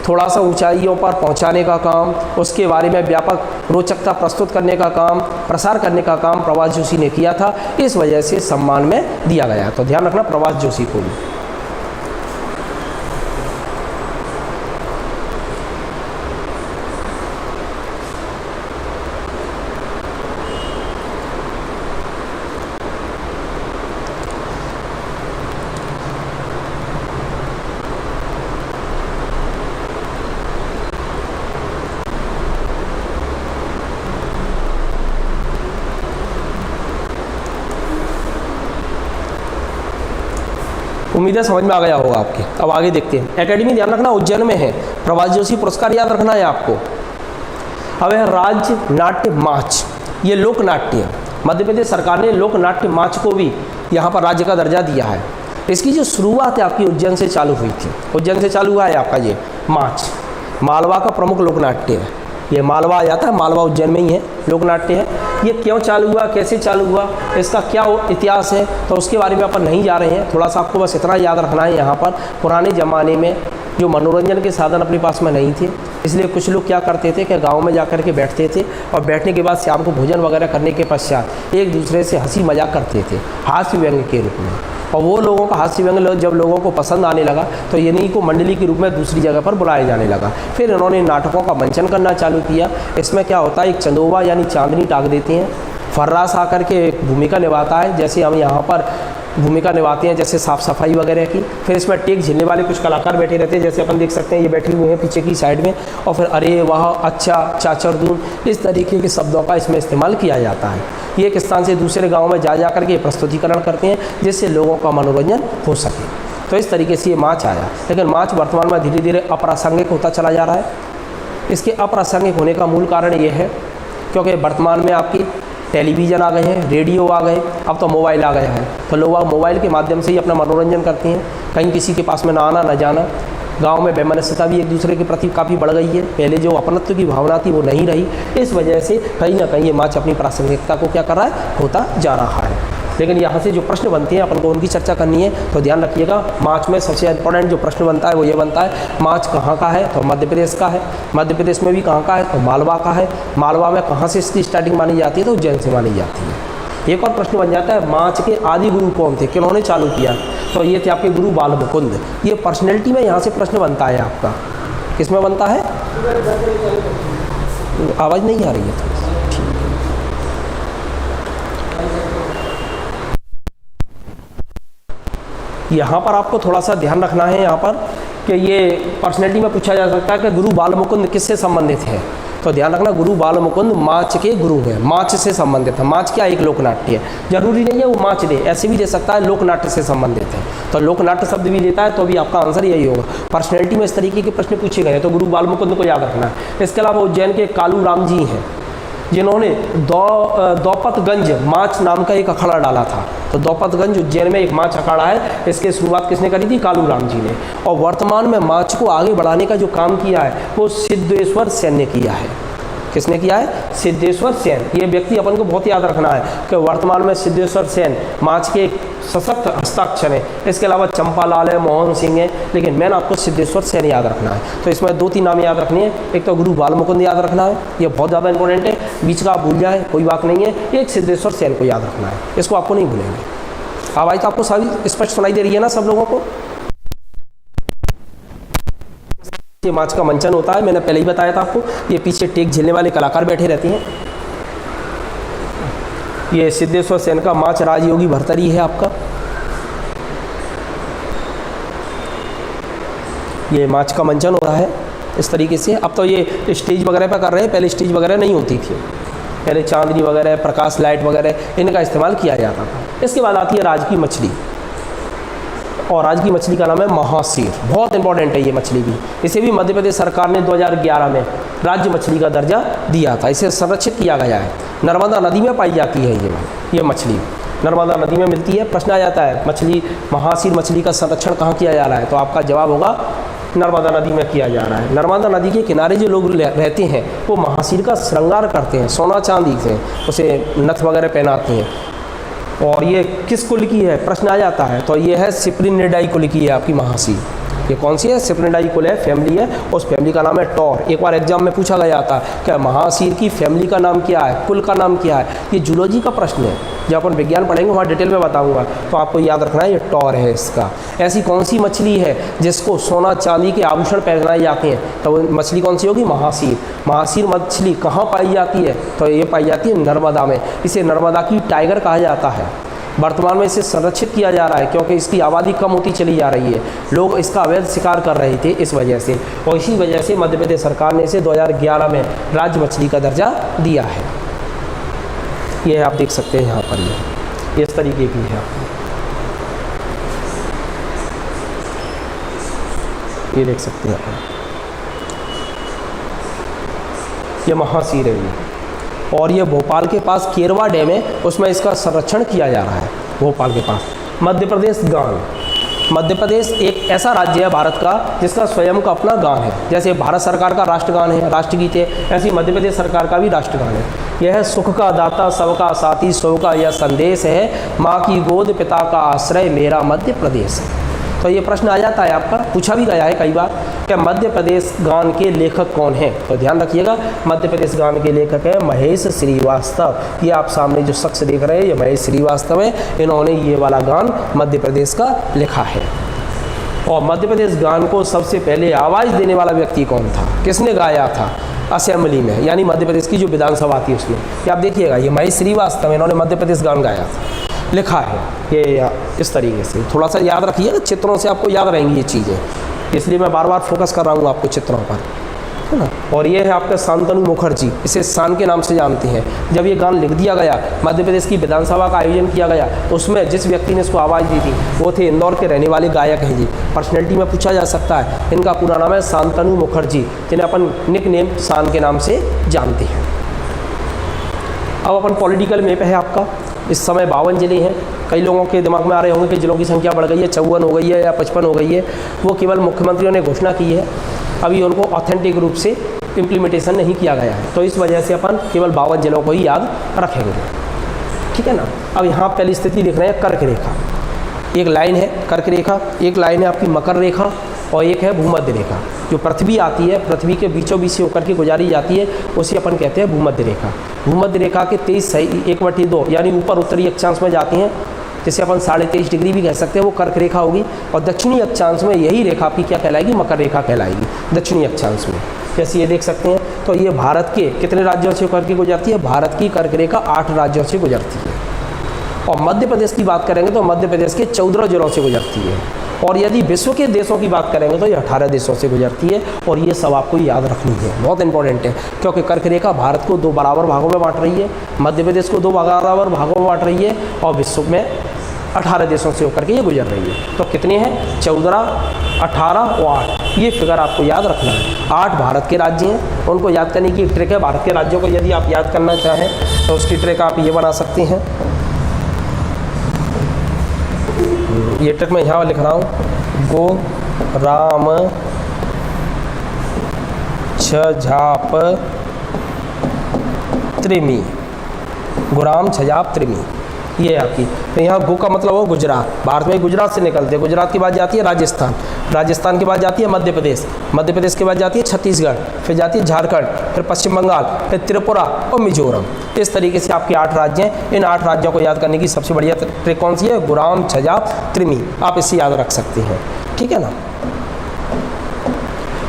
थोड़ा सा ऊंचाइयों पर पहुंचाने का काम, उसके बारे में व्यापक रोचकता प्रस्तुत करने का काम, प्रसार करने का काम प्रभाष जोशी ने किया था, इस वजह से सम्मान में दिया गया। तो ध्यान रखना प्रभाष जोशी को भी। उम्मीद है समझ में आ गया होगा आपके। अब आगे देखते हैं। एकेडमी ध्यान रखना उज्जैन में है। प्रभाष जोशी पुरस्कार याद रखना है आपको। अब है राज्य नाट्य माच, ये लोक नाट्य है। मध्य प्रदेश सरकार ने लोक नाट्य माच को भी यहाँ पर राज्य का दर्जा दिया है। इसकी जो शुरुआत है आपकी उज्जैन से चालू हुई थी। उज्जैन से चालू हुआ है आपका ये माच, मालवा का प्रमुख लोक नाट्य है। ये मालवा आ जाता है, मालवा उज्जैन में ही है, लोक नाट्य है। ये क्यों चालू हुआ, कैसे चालू हुआ, इसका क्या इतिहास है, तो उसके बारे में अपन नहीं जा रहे हैं। थोड़ा सा आपको बस इतना याद रखना है यहाँ पर, पुराने ज़माने में जो मनोरंजन के साधन अपने पास में नहीं थे, इसलिए कुछ लोग क्या करते थे कि गांव में जाकर के बैठते थे और बैठने के बाद शाम को भोजन वगैरह करने के पश्चात एक दूसरे से हंसी मजाक करते थे, हास्य व्यंग्य के रूप में। और वो लोगों का हास्य व्यंग्य जब लोगों को पसंद आने लगा तो इन्हीं को मंडली के रूप में दूसरी जगह पर बुलाया जाने लगा। फिर इन्होंने नाटकों का मंचन करना चालू किया। इसमें क्या होता है, एक चंदोबा यानी चांदनी टाक देते हैं, फर्रास आकर के एक भूमिका निभाता है, जैसे हम यहाँ पर भूमिका निभाते हैं जैसे साफ़ सफाई वगैरह की। फिर इसमें टेक झेलने वाले कुछ कलाकार बैठे रहते हैं, जैसे अपन देख सकते हैं ये बैठे हुए हैं पीछे की साइड में। और फिर अरे वाह, अच्छा, चाचर दून, इस तरीके के शब्दों का इसमें इस्तेमाल किया जाता है। ये एक स्थान से दूसरे गांव में जा कर के प्रस्तुतिकरण करते हैं जिससे लोगों का मनोरंजन हो सके। तो इस तरीके से ये माच आया। लेकिन माच वर्तमान में धीरे धीरे अप्रासंगिक होता चला जा रहा है। इसके अप्रासंगिक होने का मूल कारण ये है क्योंकि वर्तमान में आपकी टेलीविज़न आ गए हैं, रेडियो आ गए, अब तो मोबाइल आ गया है। तो लोग मोबाइल के माध्यम से ही अपना मनोरंजन करते हैं। कहीं किसी के पास में ना आना ना जाना। गांव में वैमनस्यता भी एक दूसरे के प्रति काफ़ी बढ़ गई है। पहले जो अपनत्व की भावना थी वो नहीं रही। इस वजह से कहीं ना कहीं ये माच अपनी प्रासंगिकता को क्या कर रहा है, होता जा रहा है। लेकिन यहाँ से जो प्रश्न बनते हैं अपन को उनकी चर्चा करनी है। तो ध्यान रखिएगा, माच में सबसे इंपॉर्टेंट जो प्रश्न बनता है वो ये बनता है, माच कहाँ का है, तो मध्य प्रदेश का है। मध्य प्रदेश में भी कहाँ का है, तो मालवा का है। मालवा में कहाँ से इसकी स्टार्टिंग मानी जाती है, तो उज्जैन से मानी जाती है। एक और प्रश्न बन जाता है, माच के आदि गुरु कौन थे, किन्होंने चालू किया, तो ये थे आपके गुरु बाल मुकुंद। ये पर्सनैलिटी में यहाँ से प्रश्न बनता है आपका। किस में बनता है, आवाज़ नहीं आ रही है। यहाँ पर आपको थोड़ा सा ध्यान रखना है यहाँ पर कि ये पर्सनैलिटी में पूछा जा सकता है कि गुरु बाल मुकुंद किससे संबंधित है। तो ध्यान रखना, गुरु बाल मुकुंद माच के गुरु हैं, माच से संबंधित है। माच क्या, एक लोकनाट्य है। जरूरी नहीं है वो माच दे, ऐसे भी दे सकता है लोकनाट्य से संबंधित है। तो लोकनाट्य शब्द भी देता है तो भी आपका आंसर यही होगा। पर्सनैलिटी में इस तरीके के प्रश्न पूछे गए तो गुरु बाल मुकुंद को याद रखना है। इसके अलावा उज्जैन के कालू राम जी हैं जिन्होंने दौपतगंज माच नाम का एक अखाड़ा डाला था। तो दौपतगंज उज्जैन में एक माच अखाड़ा है, इसकी शुरुआत किसने करी थी, कालू राम जी ने। और वर्तमान में माच को आगे बढ़ाने का जो काम किया है वो सिद्धेश्वर सेन ने किया है। किसने किया है, सिद्धेश्वर सेन। ये व्यक्ति अपन को बहुत याद रखना है कि वर्तमान में सिद्धेश्वर सेन माच के सशक्त हस्ताक्षर है। इसके अलावा चंपालाल है, मोहन सिंह है, लेकिन मैंने आपको सिद्धेश्वर सेन याद रखना है। तो इसमें 2-3 नाम याद रखनी है। एक तो गुरु बाल मुकुंद याद रखना है, ये बहुत ज़्यादा इंपॉर्टेंट है। बीच का आप भूल जाए कोई बात नहीं है। एक सिद्धेश्वर सेन को याद रखना है, इसको आपको नहीं भूलेंगे। आवाज़ तो आपको सारी स्पष्ट सुनाई दे रही है ना सब लोगों को। ये माच का मंचन होता है, मैंने पहले ही बताया था आपको। ये पीछे टेक झेलने वाले कलाकार बैठे रहते हैं। ये सिद्धेश्वर सेन का माच राजयोगी भरतरी है आपका। ये माच का मंचन हो रहा है इस तरीके से। अब तो ये स्टेज वगैरह पर कर रहे हैं, पहले स्टेज वगैरह नहीं होती थी। पहले चांदनी वगैरह, प्रकाश लाइट वगैरह इनका इस्तेमाल किया जाता था। इसके बाद आती है राज की मछली, और आज की मछली का नाम है महासीर। बहुत इंपॉर्टेंट है ये मछली भी। इसे भी मध्य प्रदेश सरकार ने 2011 में राज्य मछली का दर्जा दिया था। इसे संरक्षित किया गया है। नर्मदा नदी में पाई जाती है ये मछली, नर्मदा नदी में मिलती है। प्रश्न आ जाता है मछली, महासीर मछली का संरक्षण कहाँ किया जा रहा है, तो आपका जवाब होगा नर्मदा नदी में किया जा रहा है। नर्मदा नदी के किनारे जो लोग रहते हैं वो महाशीर का श्रृंगार करते हैं, सोना चांदी से उसे नथ वगैरह पहनाते हैं। और ये किस कुल की है प्रश्न आ जाता है, तो ये है सिप्रिनिडाई कुल की है आपकी महाशीर। ये कौन सी है? सिप्रिनिडाई कुल है, फैमिली है, उस फैमिली का नाम है टॉर। एक बार एग्जाम में पूछा गया था कि महाशीर की फैमिली का नाम क्या है, कुल का नाम क्या है। ये जूलॉजी का प्रश्न है, जब अपन विज्ञान पढ़ेंगे वहाँ डिटेल में बताऊंगा, तो आपको याद रखना है ये टॉर है इसका। ऐसी कौन सी मछली है जिसको सोना चांदी के आभूषण पहनाए जाते हैं, तो वो मछली कौन सी होगी? महाशीर। महाशीर मछली कहाँ पाई जाती है? तो ये पाई जाती है नर्मदा में। इसे नर्मदा की टाइगर कहा जाता है। वर्तमान में इसे संरक्षित किया जा रहा है क्योंकि इसकी आबादी कम होती चली जा रही है, लोग इसका अवैध शिकार कर रहे थे इस वजह से, और इसी वजह से मध्य प्रदेश सरकार ने इसे 2011 में राज्य मछली का दर्जा दिया है। ये आप देख सकते हैं यहाँ पर, ये इस तरीके की है, ये देख सकते हैं आप, ये महाशीर है ये। और ये भोपाल के पास केरवा डैम है, उसमें इसका संरक्षण किया जा रहा है भोपाल के पास। मध्य प्रदेश गान। मध्य प्रदेश एक ऐसा राज्य है भारत का जिसका स्वयं का अपना गान है। जैसे भारत सरकार का राष्ट्रगान है, राष्ट्रगीत है, ऐसे मध्य प्रदेश सरकार का भी राष्ट्रगान है। यह है सुख का दाता सबका साथी सौ का यह संदेश है, माँ की गोद पिता का आश्रय मेरा मध्य प्रदेश है। तो ये प्रश्न आ जाता है, आप पर पूछा भी गया है कई बार कि मध्य प्रदेश गान के लेखक कौन हैं, तो ध्यान रखिएगा मध्य प्रदेश गान के लेखक है महेश श्रीवास्तव। ये आप सामने जो शख्स देख रहे हैं ये महेश श्रीवास्तव है, इन्होंने ये वाला गान मध्य प्रदेश का लिखा है। और मध्य प्रदेश गान को सबसे पहले आवाज़ देने वाला व्यक्ति कौन था, किसने गाया था? असेंबली में, यानी मध्य प्रदेश की जो विधानसभा थी उसमें। ये आप देखिएगा ये महेश श्रीवास्तव, इन्होंने मध्य प्रदेश गान गाया था, लिखा है ये इस तरीके से। थोड़ा सा याद रखिएगा, चित्रों से आपको याद रहेंगी ये चीज़ें, इसलिए मैं बार बार फोकस कर रहा हूँ आपको चित्रों पर, है ना। और ये है आपका शांतनु मुखर्जी, इसे शान के नाम से जानते हैं। जब ये गान लिख दिया गया, मध्य प्रदेश की विधानसभा का आयोजन किया गया, उसमें जिस व्यक्ति ने इसको आवाज़ दी थी वो थे इंदौर के रहने वाले गायक हैं जी। पर्सनैलिटी में पूछा जा सकता है, इनका पूरा नाम है शांतनु मुखर्जी, जिन्हें अपन निक नेम शान के नाम से जानते हैं। अब अपन पॉलिटिकल मैप है आपका। इस समय 52 ज़िले हैं। कई लोगों के दिमाग में आ रहे होंगे कि जिलों की संख्या बढ़ गई है, 54 हो गई है या 55 हो गई है। वो केवल मुख्यमंत्रियों ने घोषणा की है, अभी उनको ऑथेंटिक रूप से इम्प्लीमेंटेशन नहीं किया गया है, तो इस वजह से अपन केवल 52 जिलों को ही याद रखेंगे, ठीक है ना। अब यहाँ पहली स्थिति देख रहे हैं कर्क रेखा। एक लाइन है कर्क रेखा, एक लाइन है आपकी मकर रेखा, और एक है भूमध्य रेखा। जो पृथ्वी आती है, पृथ्वी के बीचों बीच से होकर के गुजारी जाती है, उसे अपन कहते हैं भूमध्य रेखा। भूमध्य रेखा के 23.1/2 यानी ऊपर उत्तरी अक्षांश में जाती हैं, जिसे अपन 23.5 डिग्री भी कह सकते हैं, वो कर्क रेखा होगी। और दक्षिणी अक्षांश में यही रेखा आपकी क्या कहलाएगी? मकर रेखा कहलाएगी दक्षिणी अक्षांश में। जैसे ये देख सकते हैं, तो ये भारत के कितने राज्यों से होकर के गुजरती है? भारत की कर्क रेखा 8 राज्यों से गुजरती है। और मध्य प्रदेश की बात करेंगे तो मध्य प्रदेश के 14 जिलों से गुजरती है। और यदि विश्व के देशों की बात करेंगे तो ये 18 देशों से गुजरती है। और ये सब आपको याद रखनी है, बहुत इंपॉर्टेंट है, क्योंकि कर्क रेखा भारत को 2 बराबर भागों में बांट रही है, मध्य प्रदेश को 2 बराबर भागों में बांट रही है, और विश्व में 18 देशों से होकर के ये गुजर रही है। तो कितने हैं? 14, 18 और 8, ये फिगर आपको याद रखना है। 8 भारत के राज्य हैं, उनको याद करने की एक ट्रिक है। भारत के राज्यों को यदि आप याद करना चाहें तो उसकी ट्रिक आप ये बना सकते हैं। ये ट्रिक मैं यहाँ लिख रहा हूँ, गो राम छजाप त्रिमी, गुराम छजाप त्रिमी, ये आपकी। तो यहाँ गो का मतलब हो गुजरात, भारत में गुजरात से निकलते हैं। गुजरात के बाद जाती है राजस्थान, राजस्थान के बाद जाती है मध्य प्रदेश, मध्य प्रदेश के बाद जाती है छत्तीसगढ़, फिर जाती है झारखंड, फिर पश्चिम बंगाल, फिर त्रिपुरा और मिजोरम। इस तरीके से आपके 8 राज्य हैं। इन 8 राज्यों को याद करने की सबसे बढ़िया ट्रिक कौन सी है? गुराम छजाप त्रिमी, आप इसे याद रख सकते हैं, ठीक है ना।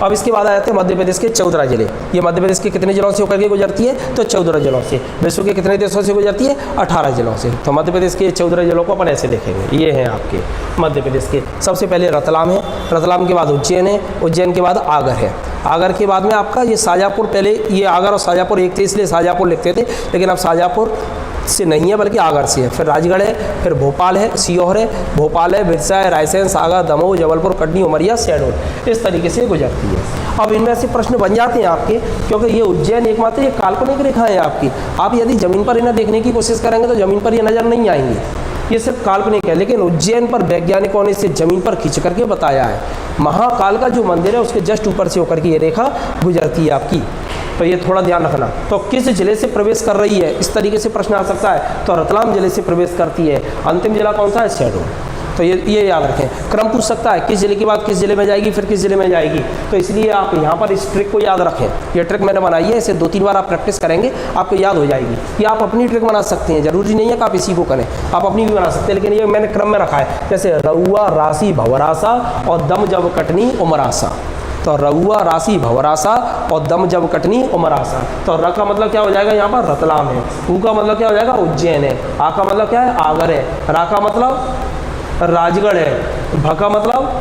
अब इसके बाद आ जाते हैं मध्य प्रदेश के 14 जिले। ये मध्य प्रदेश के कितने जिलों से होकर के गुजरती है? तो 14 जिलों से। विश्व के कितने देशों से गुजरती है? 18 जिलों से। तो मध्य प्रदेश के 14 जिलों को अपन ऐसे देखेंगे। ये हैं आपके मध्य प्रदेश के। सबसे पहले रतलाम है, रतलाम के बाद उज्जैन है, उज्जैन के बाद आगर है, आगर के बाद में आपका ये शाजापुर। पहले ये आगर और शाजापुर एक थे इसलिए शाजापुर लिखते थे, लेकिन अब शाजापुर से नहीं है बल्कि आगर से है। फिर राजगढ़ है, फिर भोपाल है, सीहोर है, भोपाल है, बिरसा है, रायसेन, सागर, दमोह, जबलपुर, कटनी, उमरिया, शहडोल। इस तरीके से गुजरती है। अब इनमें से प्रश्न बन जाते हैं आपके, क्योंकि ये उज्जैन एकमात्र ये काल्पनिक रेखा है आपकी। आप यदि ज़मीन पर इन्हें देखने की कोशिश करेंगे तो ज़मीन पर ये नज़र नहीं आएंगी, ये सिर्फ काल्पनिक है, लेकिन उज्जैन पर वैज्ञानिकों ने इसे जमीन पर खींच करके बताया है। महाकाल का जो मंदिर है उसके जस्ट ऊपर से होकर के ये रेखा गुजरती है आपकी, तो ये थोड़ा ध्यान रखना। तो किस जिले से प्रवेश कर रही है, इस तरीके से प्रश्न आ सकता है। तो रतलाम जिले से प्रवेश करती है। अंतिम जिला कौन सा है, शहडोल। तो ये याद रखें। क्रम पूछ सकता है, किस जिले के बाद किस जिले में जाएगी, फिर किस जिले में जाएगी। तो इसलिए आप यहाँ पर इस ट्रिक को याद रखें। ये ट्रिक मैंने बनाई है, इसे 2-3 बार आप प्रैक्टिस करेंगे आपको याद हो जाएगी। ये आप अपनी ट्रिक बना सकते हैं, जरूरी नहीं है कि आप इसी को करें, आप अपनी भी बना सकते हैं, लेकिन ये मैंने क्रम में रखा है। जैसे रउआ राशि भवरासा और दम जब कटनी उमरासा। तो रउआ राशि भवरासा और दम जब कटनी उमरासा। तो र का मतलब क्या हो जाएगा, यहाँ पर रतलाम है। उ का मतलब क्या हो जाएगा, उज्जैन है। आ का मतलब क्या है, आगर है। रा का मतलब राजगढ़ है। भ का मतलब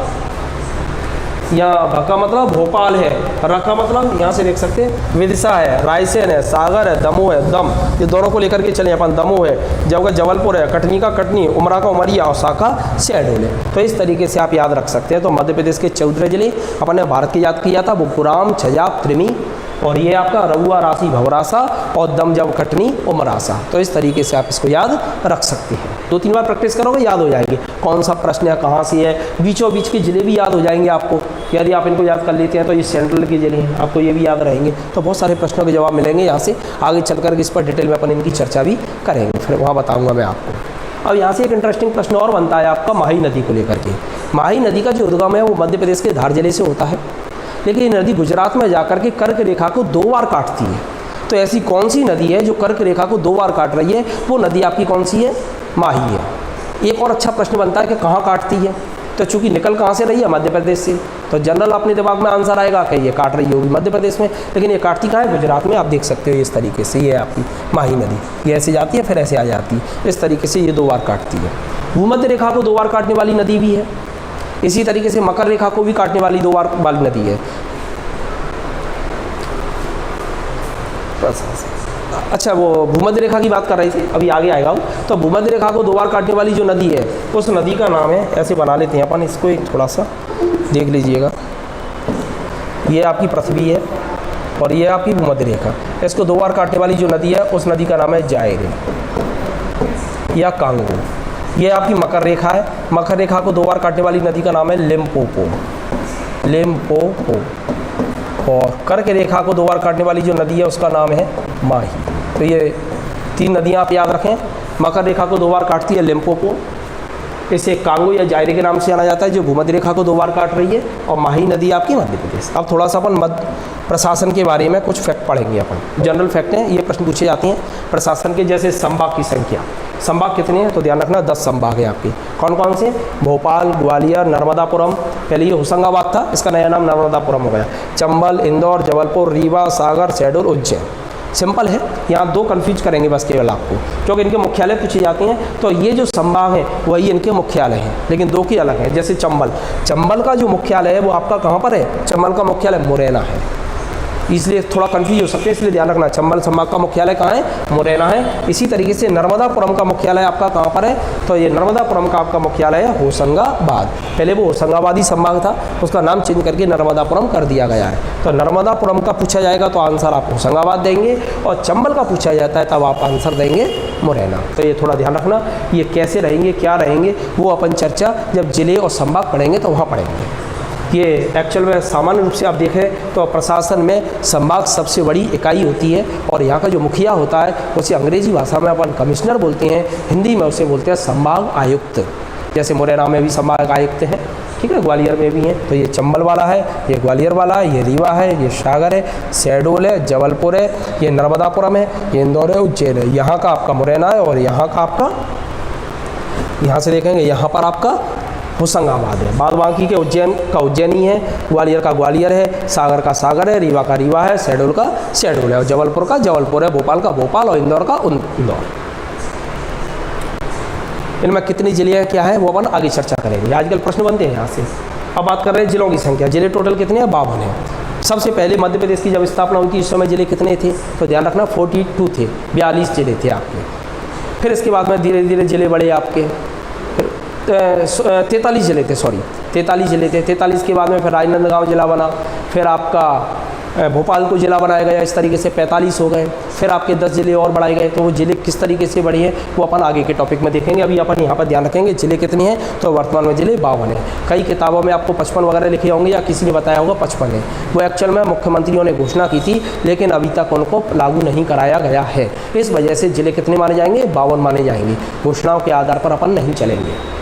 यहाँ भ का मतलब भोपाल है। र का मतलब यहाँ से देख सकते हैं विदिशा है, रायसेन है, सागर है, दमोह है। दम ये दोनों को लेकर के चले अपन। दमोह है, जब का जबलपुर है, कटनी का कटनी, उमरा का उमरिया और सा का शहडोल है। तो इस तरीके से आप याद रख सकते हैं। तो मध्य प्रदेश के 14 जिले अपन ने भारत के याद किया था, वो गुराम, छजाब, त्रिमी और ये आपका रउआ राशि भवरासा और दम जब कटनी उमरासा। तो इस तरीके से आप इसको याद रख सकते हैं। 2-3 बार प्रैक्टिस करोगे याद हो जाएगी कौन सा प्रश्न है, कहाँ से है। बीचों बीच के जिले भी याद हो जाएंगे आपको, यदि आप इनको याद कर लेते हैं। तो ये सेंट्रल के जिले हैं, आपको ये भी याद रहेंगे। तो बहुत सारे प्रश्नों के जवाब मिलेंगे यहाँ से। आगे चल कर इस पर डिटेल में अपन इनकी चर्चा भी करेंगे, फिर वहाँ बताऊँगा मैं आपको। अब यहाँ से एक इंटरेस्टिंग प्रश्न और बनता है आपका माही नदी को लेकर के। माही नदी का जो उद्गम है वो मध्य प्रदेश के धार जिले से होता है, लेकिन ये नदी गुजरात में जाकर के कर्क रेखा को 2 बार काटती है। तो ऐसी कौन सी नदी है जो कर्क रेखा को 2 बार काट रही है, वो नदी आपकी कौन सी है, माही है। एक और अच्छा प्रश्न बनता है कि कहाँ काटती है। तो चूंकि निकल कहाँ से रही है, मध्य प्रदेश से, तो जनरल अपने दिमाग में आंसर आएगा कि ये काट रही होगी मध्य प्रदेश में, लेकिन ये काटती कहाँ है, गुजरात में। आप देख सकते हो इस तरीके से ये आपकी माही नदी, ये ऐसे जाती है फिर ऐसे आ जाती है। इस तरीके से ये 2 बार काटती है। भूमध्य रेखा को 2 बार काटने वाली नदी भी है। इसी तरीके से मकर रेखा को भी काटने वाली 2 बार वाली नदी है। अच्छा, वो भूमध्य रेखा की बात कर रही थी, अभी आगे आएगा वो। तो भूमध्य रेखा को 2 बार काटने वाली जो नदी है, उस नदी का नाम है, ऐसे बना लेते हैं अपन इसको, एक थोड़ा सा देख लीजिएगा। ये आपकी पृथ्वी है और ये आपकी भूमध्य रेखा। इसको 2 बार काटने वाली जो नदी है, उस नदी का नाम है जायरे या कांगो। ये आपकी मकर रेखा है। मकर रेखा को 2 बार काटने वाली नदी का नाम है लिम्पोपो। और कर्क रेखा को 2 बार काटने वाली जो नदी है उसका नाम है माही। तो ये 3 नदियाँ आप याद रखें। मकर रेखा को 2 बार काटती है लिम्पोपो, इसे कांगो या जायरे के नाम से जाना जाता है, जो भूमध्य रेखा को 2 बार काट रही है। और माही नदी आपकी मध्य प्रदेश। अब थोड़ा सा अपन मध्य प्रशासन के बारे में कुछ फैक्ट पढ़ेंगे अपन, जनरल फैक्ट हैं, ये प्रश्न पूछे जाते हैं प्रशासन के। जैसे संभाग की संख्या, संभाग कितने हैं, तो ध्यान रखना 10 संभाग है आपके। कौन कौन से, भोपाल, ग्वालियर, नर्मदापुरम, पहले ये होशंगाबाद था, इसका नया नाम नर्मदापुरम हो गया। चंबल, इंदौर, जबलपुर, रीवा, सागर, शहडोल, उज्जैन। सिंपल है, यहाँ 2 कन्फ्यूज करेंगे बस केवल आपको, क्योंकि इनके मुख्यालय पूछे जाते हैं। तो ये जो संभाग हैं वही इनके मुख्यालय हैं, लेकिन 2 की अलग है। जैसे चंबल का जो मुख्यालय है वो आपका कहाँ पर है, चंबल का मुख्यालय मुरैना है, इसलिए थोड़ा कंफ्यूज हो सकते हैं, इसलिए ध्यान रखना। चंबल संभाग का मुख्यालय कहाँ है, मुरैना है। इसी तरीके से नर्मदापुरम का मुख्यालय आपका कहाँ पर है, तो ये नर्मदापुरम का आपका मुख्यालय है होशंगाबाद। पहले वो होशंगाबादी संभाग था, उसका नाम चेंज करके नर्मदापुरम कर दिया गया है। तो नर्मदापुरम का पूछा जाएगा तो आंसर आप होशंगाबाद देंगे, और चंबल का पूछा जाता है तब आप आंसर देंगे मुरैना। तो ये थोड़ा ध्यान रखना। ये कैसे रहेंगे, क्या रहेंगे, वो अपन चर्चा जब जिले और संभाग पढ़ेंगे तो वहाँ पढ़ेंगे। ये एक्चुअल में सामान्य रूप से आप देखें तो प्रशासन में संभाग सबसे बड़ी इकाई होती है, और यहाँ का जो मुखिया होता है उसे अंग्रेजी भाषा में अपन कमिश्नर बोलते हैं, हिंदी में उसे बोलते हैं संभाग आयुक्त। जैसे मुरैना में भी संभाग आयुक्त हैं, ठीक है, ग्वालियर में भी हैं। तो ये चंबल वाला है, ये ग्वालियर वाला है, ये रीवा है, ये सागर है, शहडोल है, जबलपुर है, ये नर्मदापुरम है, ये इंदौर है, उज्जैन है। यहाँ का आपका मुरैना है, और यहाँ का आपका, यहाँ से देखेंगे यहाँ पर आपका होशंगाबाद है। बाद बाकी के उज्जैन का उज्जैनी है, ग्वालियर का ग्वालियर है, सागर का सागर है, रीवा का रीवा है, शहडोल का शहडोल है, और जबलपुर का जबलपुर है, भोपाल का भोपाल, और इंदौर का इंदौर। इनमें कितनी जिले हैं, क्या है, वो अपन आगे चर्चा करेंगे। आजकल प्रश्न बनते हैं यहाँ से। अब बात कर रहे हैं जिलों की संख्या। जिले टोटल कितने हैं, 52 हैं। सबसे पहले मध्य प्रदेश की जब स्थापना हुई थी उस समय जिले कितने थे, तो ध्यान रखना 42 थे, 42 जिले थे आपके। फिर इसके बाद में धीरे धीरे जिले बढ़े आपके, 43 जिले थे, 43 जिले थे। 43 के बाद में फिर राजनांदगांव जिला बना, फिर आपका भोपाल को ज़िला बनाया गया, इस तरीके से 45 हो गए। फिर आपके 10 ज़िले और बढ़ाए गए, तो वो ज़िले किस तरीके से बढ़े हैं वो अपन आगे के टॉपिक में देखेंगे। अभी अपन यहाँ पर ध्यान रखेंगे ज़िले कितने हैं, तो वर्तमान में ज़िले 52 हैं। कई किताबों में आपको 55 वगैरह लिखे होंगे या किसी ने बताया होगा 55 है। वो एक्चुअल में मुख्यमंत्रियों ने घोषणा की थी, लेकिन अभी तक उनको लागू नहीं कराया गया है। इस वजह से ज़िले कितने माने जाएंगे, 52 माने जाएंगे। घोषणाओं के आधार पर अपन नहीं चलेंगे।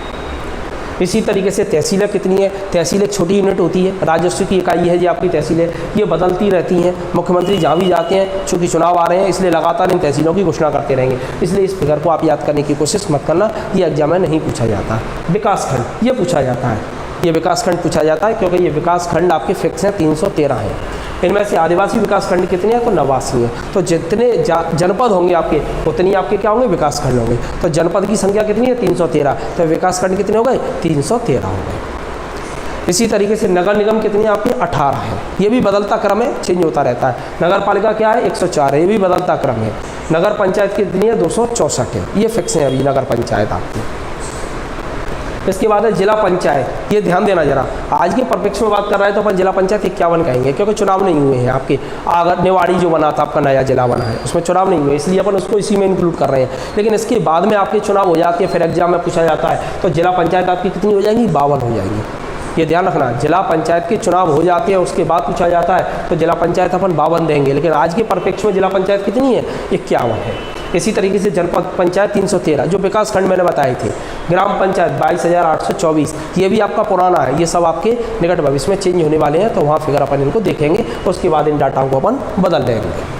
इसी तरीके से तहसीलें कितनी है, तहसील एक छोटी यूनिट होती है, राजस्व की इकाई है जी आपकी तहसीलें, ये बदलती रहती हैं। मुख्यमंत्री जहाँ भी जाते हैं, चूँकि चुनाव आ रहे हैं इसलिए लगातार इन तहसीलों की घोषणा करते रहेंगे, इसलिए इस फिगर को आप याद करने की कोशिश मत करना, ये एग्जाम में नहीं पूछा जाता। विकासखंड ये पूछा जाता है, ये विकासखंड पूछा जाता है क्योंकि ये विकासखंड आपके फिक्स हैं 313 हैं। इनमें से आदिवासी विकासखंड कितने हैं, तो 89 हैं। तो जितने जनपद होंगे आपके उतनी आपके क्या होंगे, विकासखंड होंगे। तो जनपद की संख्या कितनी है, 313, तो विकासखंड कितने हो गए, 313 हो गए। इसी तरीके से नगर निगम कितनी है आपके, 18 है। ये भी बदलता क्रम है, चेंज होता रहता है। नगर पालिका क्या है, 104 है, ये भी बदलता क्रम है। नगर पंचायत कितनी है, 264 है, ये फिक्स है अभी नगर पंचायत आपकी। इसके बाद है जिला पंचायत, ये ध्यान देना जरा, आज के परिप्रेक्ष्य में बात कर रहे हैं तो अपन जिला पंचायत 51 कहेंगे, क्योंकि चुनाव नहीं हुए हैं आपके। अगर निवाड़ी जो बना था आपका नया जिला बना है, उसमें चुनाव नहीं हुए, इसलिए अपन उसको इसी में इंक्लूड कर रहे हैं। लेकिन इसके बाद में आपके चुनाव हो जाती है, फिर एग्जाम में पूछा जाता है, तो जिला पंचायत आपकी कितनी हो जाएंगी, 52 हो जाएंगी। ये ध्यान रखना, जिला पंचायत के चुनाव हो जाते हैं उसके बाद पूछा जाता है, तो जिला पंचायत अपन 52 देंगे, लेकिन आज के परिप्रेक्ष्य में जिला पंचायत कितनी है, 51 है। इसी तरीके से जनपद पंचायत 313, जो विकास खंड मैंने बताए थे। ग्राम पंचायत 22,824, ये भी आपका पुराना है, ये सब आपके निकट भविष्य में चेंज होने वाले हैं, तो वहाँ फिगर अपन इनको देखेंगे, उसके बाद इन डाटाओं को अपन बदल देंगे।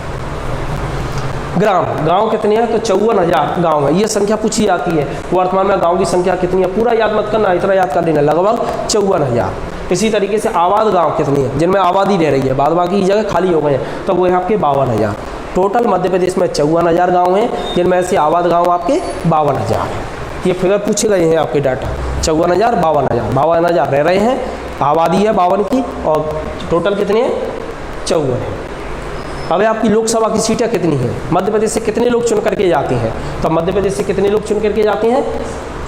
गांव कितने हैं, तो 54,000 गांव है, ये संख्या पूछी जाती है। वर्तमान में गांव की संख्या कितनी है, पूरा याद मत करना, इतना याद कर लेना, लगभग 54,000। इसी तरीके से आबाद गांव कितनी है, जिनमें आबादी रह रही है, बाद बाकी जगह खाली हो गए हैं, तो वो है आपके 52,000। टोटल मध्य प्रदेश में 54,000 गाँव हैं, जिनमें से आबाद गाँव आपके 52,000 हैं। ये फिगर पूछे गए हैं आपके डाटा, 54,000, 52,000 रह रहे हैं, आबादी है 52 की, और टोटल कितने हैं, 54 है। अब आपकी लोकसभा की सीटें कितनी हैं, मध्य प्रदेश से कितने लोग चुन करके जाते हैं, तो मध्य प्रदेश से कितने लोग चुन करके जाते हैं,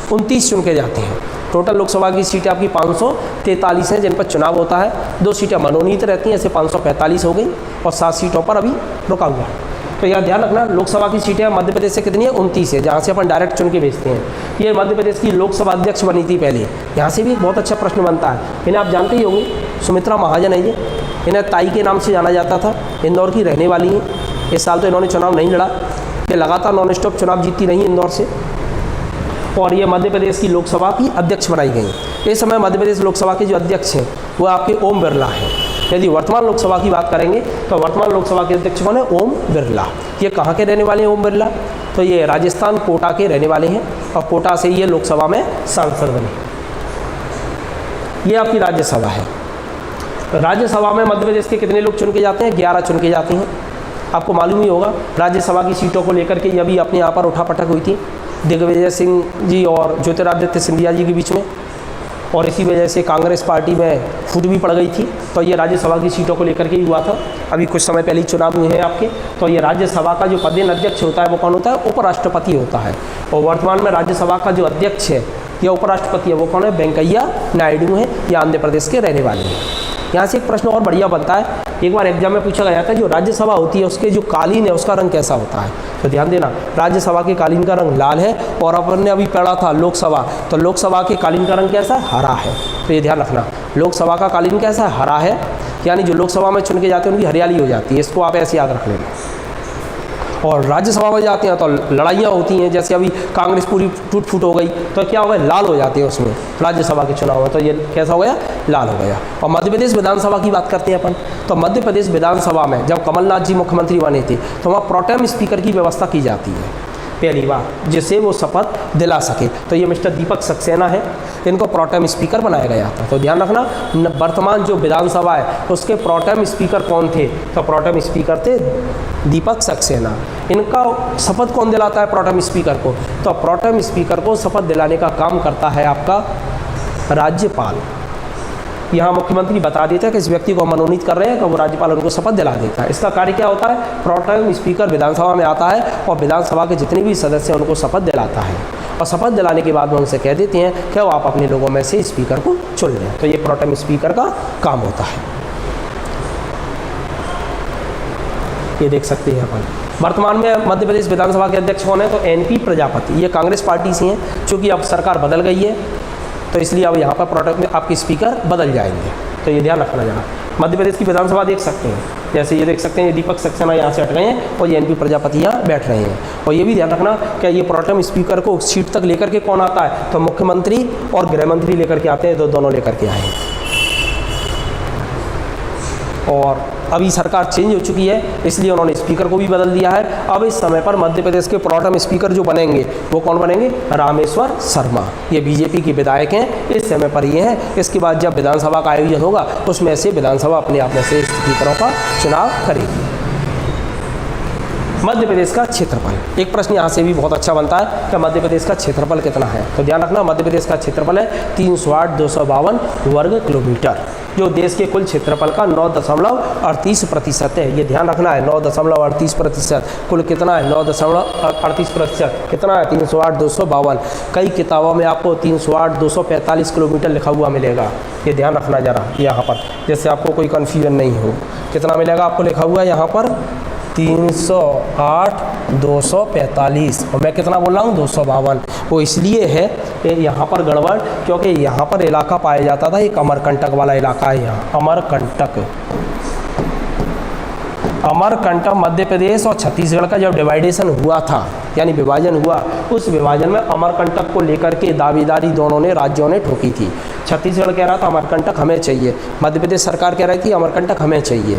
29 चुन के जाते हैं। टोटल लोकसभा की सीटें आपकी 543 हैं, जिन पर चुनाव होता है। 2 सीटें मनोनीत रहती हैं, ऐसे 545 हो गई, और 7 सीटों पर अभी रुका हुआ है। तो यह ध्यान रखना, लोकसभा की सीटें मध्य प्रदेश से कितनी है, 29 है, जहाँ से अपन डायरेक्ट चुन के भेजते हैं। ये मध्य प्रदेश की लोकसभा अध्यक्ष बनी थी पहले, यहाँ से भी एक बहुत अच्छा प्रश्न बनता है। इन्हें आप जानते ही होंगे, सुमित्रा महाजन है ये, इन्हें ताई के नाम से जाना जाता था, इंदौर की रहने वाली हैं। इस साल तो इन्होंने चुनाव नहीं लड़ा, ये लगातार नॉन स्टॉप चुनाव जीतती रही इंदौर से, और ये मध्य प्रदेश की लोकसभा की अध्यक्ष बनाई गई। इस समय मध्य प्रदेश लोकसभा के जो अध्यक्ष हैं वो आपके ओम बिरला हैं। यदि वर्तमान लोकसभा की बात करेंगे तो वर्तमान लोकसभा के अध्यक्ष कौन है, ओम बिरला। ये कहाँ के रहने वाले हैं ओम बिरला, तो ये राजस्थान कोटा के रहने वाले हैं, और कोटा से ये लोकसभा में सांसद बने। ये आपकी राज्यसभा है। राज्यसभा में मध्य प्रदेश के कितने लोग चुन के जाते हैं, 11 चुन के जाते हैं। आपको मालूम ही होगा, राज्यसभा की सीटों को लेकर के अभी अपने यहाँ पर उठापटक हुई थी दिग्विजय सिंह जी और ज्योतिरादित्य सिंधिया जी के बीच में, और इसी वजह से कांग्रेस पार्टी में फूट भी पड़ गई थी। तो ये राज्यसभा की सीटों को लेकर के ही हुआ था। अभी कुछ समय पहले ही चुनाव हुए हैं आपके। तो ये राज्यसभा का जो पदेन अध्यक्ष होता है वो कौन होता है, उपराष्ट्रपति होता है। और वर्तमान में राज्यसभा का जो अध्यक्ष है या उपराष्ट्रपति है वो कौन है, वेंकैया नायडू हैं, ये आंध्र प्रदेश के रहने वाले हैं। यहाँ से एक प्रश्न और बढ़िया बनता है, एक बार एग्जाम में पूछा गया था, जो राज्यसभा होती है उसके जो कालीन है उसका रंग कैसा होता है। तो ध्यान देना, राज्यसभा के कालीन का रंग लाल है, और अपन ने अभी पढ़ा था लोकसभा, तो लोकसभा के कालीन का रंग कैसा है, हरा है। तो ये ध्यान रखना, लोकसभा का कालीन कैसा है, हरा है, यानी जो लोकसभा में चुन के जाते हैं उनकी हरियाली हो जाती है, इसको आप ऐसे याद रख लेना। और राज्यसभा में जाते हैं तो लड़ाइयाँ होती हैं, जैसे अभी कांग्रेस पूरी टूट फूट हो गई, तो क्या हो गया, लाल हो जाते हैं उसमें राज्यसभा के चुनाव में, तो ये कैसा हो गया, लाल हो गया। और मध्य प्रदेश विधानसभा की बात करते हैं अपन, तो मध्य प्रदेश विधानसभा में जब कमलनाथ जी मुख्यमंत्री बने थे तो वहाँ प्रोटेम स्पीकर की व्यवस्था की जाती है पहली बार, जिससे वो शपथ दिला सके। तो ये मिस्टर दीपक सक्सेना है, इनको प्रोटेम स्पीकर बनाया गया था। तो ध्यान रखना, वर्तमान जो विधानसभा है उसके प्रोटेम स्पीकर कौन थे, तो प्रोटेम स्पीकर थे दीपक सक्सेना। इनका शपथ कौन दिलाता है प्रोटेम स्पीकर को, तो प्रोटेम स्पीकर को शपथ दिलाने का काम करता है आपका राज्यपाल। यहाँ मुख्यमंत्री बता देता है कि इस व्यक्ति को मनोनीत कर रहे हैं, तो वो राज्यपाल उनको शपथ दिला देता है। इसका कार्य क्या होता है, प्रोटेम स्पीकर विधानसभा में आता है और विधानसभा के जितने भी सदस्य हैं उनको शपथ दिलाता है, और शपथ दिलाने के बाद में उनसे कह देते हैं कि वो आप अपने लोगों में से स्पीकर को चुन लें। तो ये प्रोटेम स्पीकर का काम होता है। ये देख सकते हैं अपन। वर्तमान में मध्य प्रदेश विधानसभा के अध्यक्ष कौन है? तो एनपी प्रजापति, ये कांग्रेस पार्टी से हैं। चूँकि अब सरकार बदल गई है तो इसलिए अब यहाँ पर प्रोडक्ट में आपके स्पीकर बदल जाएंगे, तो ये ध्यान रखना जरा। मध्य प्रदेश की विधानसभा देख सकते हैं, जैसे ये देख सकते हैं, ये दीपक सक्सेना यहाँ से हट गए हैं और ये एनपी प्रजापति यहाँ बैठ रहे हैं। और ये भी ध्यान रखना कि ये प्रोटेम स्पीकर को सीट तक लेकर के कौन आता है? तो मुख्यमंत्री और गृह मंत्री लेकर के आते हैं, तो दोनों लेकर के आए हैं। और अभी सरकार चेंज हो चुकी है, इसलिए उन्होंने स्पीकर को भी बदल दिया है। अब इस समय पर मध्य प्रदेश के प्रोटेम स्पीकर जो बनेंगे वो कौन बनेंगे? रामेश्वर शर्मा, ये बीजेपी के विधायक हैं, इस समय पर ये हैं। इसके बाद जब विधानसभा का आयोजन होगा उसमें से विधानसभा अपने आप में से स्पीकरों का चुनाव करेगी। मध्य प्रदेश का क्षेत्रफल, एक प्रश्न यहाँ से भी बहुत अच्छा बनता है कि मध्य प्रदेश का क्षेत्रफल कितना है? तो ध्यान रखना, मध्य प्रदेश का क्षेत्रफल है 308,252 वर्ग किलोमीटर, जो देश के कुल क्षेत्रफल का 9.38% है। ये ध्यान रखना है, 9.38%। कुल कितना है? 9.38%। कितना है? 308,252। कई किताबों में आपको 308,245 किलोमीटर लिखा हुआ मिलेगा, ये ध्यान रखना जरा यहाँ पर, जैसे आपको कोई कन्फ्यूजन नहीं हो। कितना मिलेगा आपको लिखा हुआ यहाँ पर? 308,245, और मैं कितना बोल रहा हूँ? 252। वो इसलिए है यहाँ पर गड़बड़, क्योंकि यहाँ पर इलाका पाया जाता था, एक अमरकंटक वाला इलाका है यहाँ, अमरकंटक मध्य प्रदेश और छत्तीसगढ़ का जब डिवाइडेशन हुआ था, यानी विभाजन हुआ, उस विभाजन में अमरकंटक को लेकर के दावेदारी दोनों ने राज्यों ने ठोकी थी। छत्तीसगढ़ कह रहा था अमरकंटक हमें चाहिए, मध्य प्रदेश सरकार कह रही थी अमरकंटक हमें चाहिए।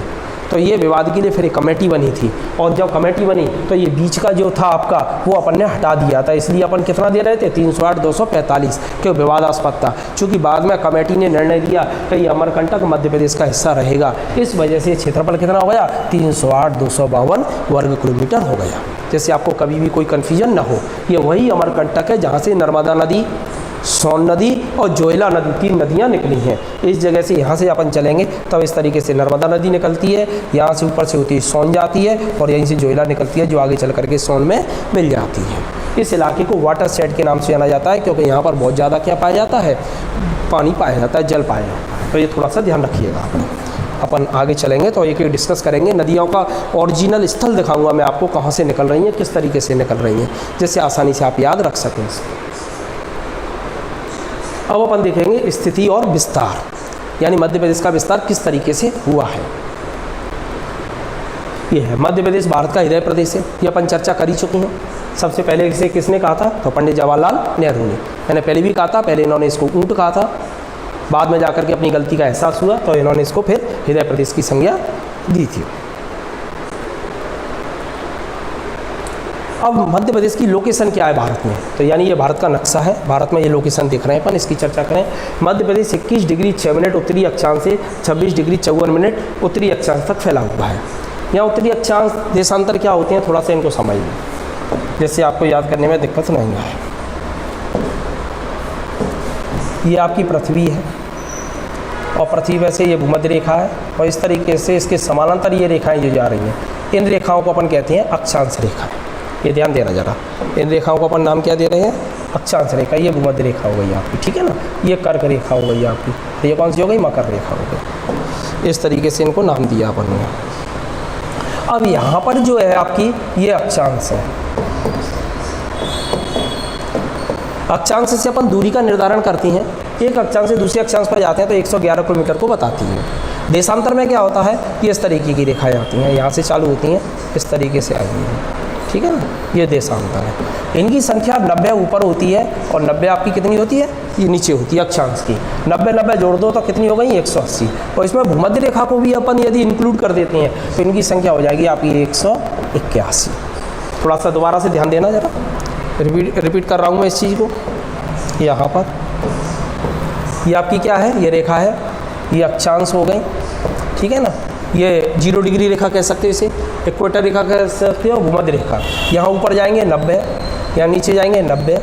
तो ये विवाद के लिए फिर एक कमेटी बनी थी, और जब कमेटी बनी तो ये बीच का जो था आपका वो अपन ने हटा दिया था, इसलिए अपन कितना दे रहे थे? 308,245, क्यों? विवादास्पद था। चूँकि बाद में कमेटी ने निर्णय दिया कि ये अमरकंटक मध्य प्रदेश का हिस्सा रहेगा, इस वजह से क्षेत्रफल कितना हो गया? 308,252 वर्ग किलोमीटर हो गया। जैसे आपको कभी भी कोई कन्फ्यूजन ना हो, ये वही अमरकंटक है जहाँ से नर्मदा नदी, सोन नदी और जोयला नदी, 3 नदियाँ निकली हैं। इस जगह से यहाँ से अपन चलेंगे तब इस तरीके से नर्मदा नदी निकलती है, यहाँ से ऊपर से होती है सोन जाती है, और यहीं से जोयला निकलती है जो आगे चल करके सोन में मिल जाती है। इस इलाके को वाटर शेड के नाम से जाना जाता है, क्योंकि यहाँ पर बहुत ज़्यादा क्या पाया जाता है? पानी पाया जाता है, जल पाया जाता है। तो ये थोड़ा सा ध्यान रखिएगा। अपन आगे चलेंगे तो एक एक डिस्कस करेंगे। नदियों का ओरिजिनल स्थल दिखाऊंगा मैं आपको, कहाँ से निकल रही हैं, किस तरीके से निकल रही हैं, जिससे आसानी से आप याद रख सकें इसको। अब अपन देखेंगे स्थिति और विस्तार, यानी मध्य प्रदेश का विस्तार किस तरीके से हुआ है। ये है मध्य प्रदेश भारत का हृदय प्रदेश है, ये अपन चर्चा कर ही चुके हैं। सबसे पहले इसे किसने कहा था? तो पंडित जवाहरलाल नेहरू ने। मैंने पहले भी कहा था, पहले इन्होंने इसको ऊँट कहा था, बाद में जाकर के अपनी गलती का एहसास हुआ तो इन्होंने इसको फिर हृदय प्रदेश की संज्ञा दी थी। अब मध्य प्रदेश की लोकेशन क्या है भारत में? तो यानी ये भारत का नक्शा है, भारत में ये लोकेशन देख रहे हैं अपन, इसकी चर्चा करें। मध्य प्रदेश 21 डिग्री 6 मिनट उत्तरी अक्षांश से 26 डिग्री 54 मिनट उत्तरी अक्षांश तक फैला हुआ है। यहाँ उत्तरी अक्षांश देशांतर क्या होते हैं, थोड़ा सा इनको समझिए, जिससे आपको याद करने में दिक्कत नहीं आए। ये आपकी पृथ्वी है, और पृथ्वी वैसे ये भूमध्य रेखा है, और इस तरीके से इसके समानांतर ये रेखाएं जो जा रही हैं, इन रेखाओं को अपन कहते हैं अक्षांश रेखा। ये ध्यान देना जरा, इन रेखाओं को अपन नाम क्या दे रहे हैं? अक्षांश रेखा। ये भूमध्य रेखा हो गई आपकी, ठीक है ना। ये कर्क रेखा हो गई आपकी, ये कौन सी हो गई? मकर रेखा हो गई। इस तरीके से इनको नाम दिया अपन ने। अब यहाँ पर जो है आपकी ये अक्षांश है, अक्षांश से अपन दूरी का निर्धारण करती हैं। एक अक्षांश से दूसरे अक्षांश पर जाते हैं तो 111 किलोमीटर को बताती है। देशांतर में क्या होता है कि इस तरीके की रेखाएं आती हैं, यहाँ से चालू होती हैं, इस तरीके से आएंगी, ठीक है ना। ये देशांतर है। इनकी संख्या 90 ऊपर होती है, और 90 आपकी कितनी होती है? ये नीचे होती है अक्षांश की। 90 जोड़ दो तो कितनी हो गई? 180। और इसमें भूमध्य रेखा को भी अपन यदि इंक्लूड कर देते हैं तो इनकी संख्या हो जाएगी आपकी 181। थोड़ा सा दोबारा से ध्यान देना जरा, रिपीट कर रहा हूँ मैं इस चीज़ को। यहाँ पर ये आपकी क्या है? ये रेखा है, ये अक्षांश हो गई, ठीक है ना। ये 0 डिग्री रेखा कह सकते हो, इसे इक्वेटर रेखा कह सकते हो, भूमध्य रेखा। यहाँ ऊपर जाएंगे 90, यहाँ नीचे जाएंगे 90,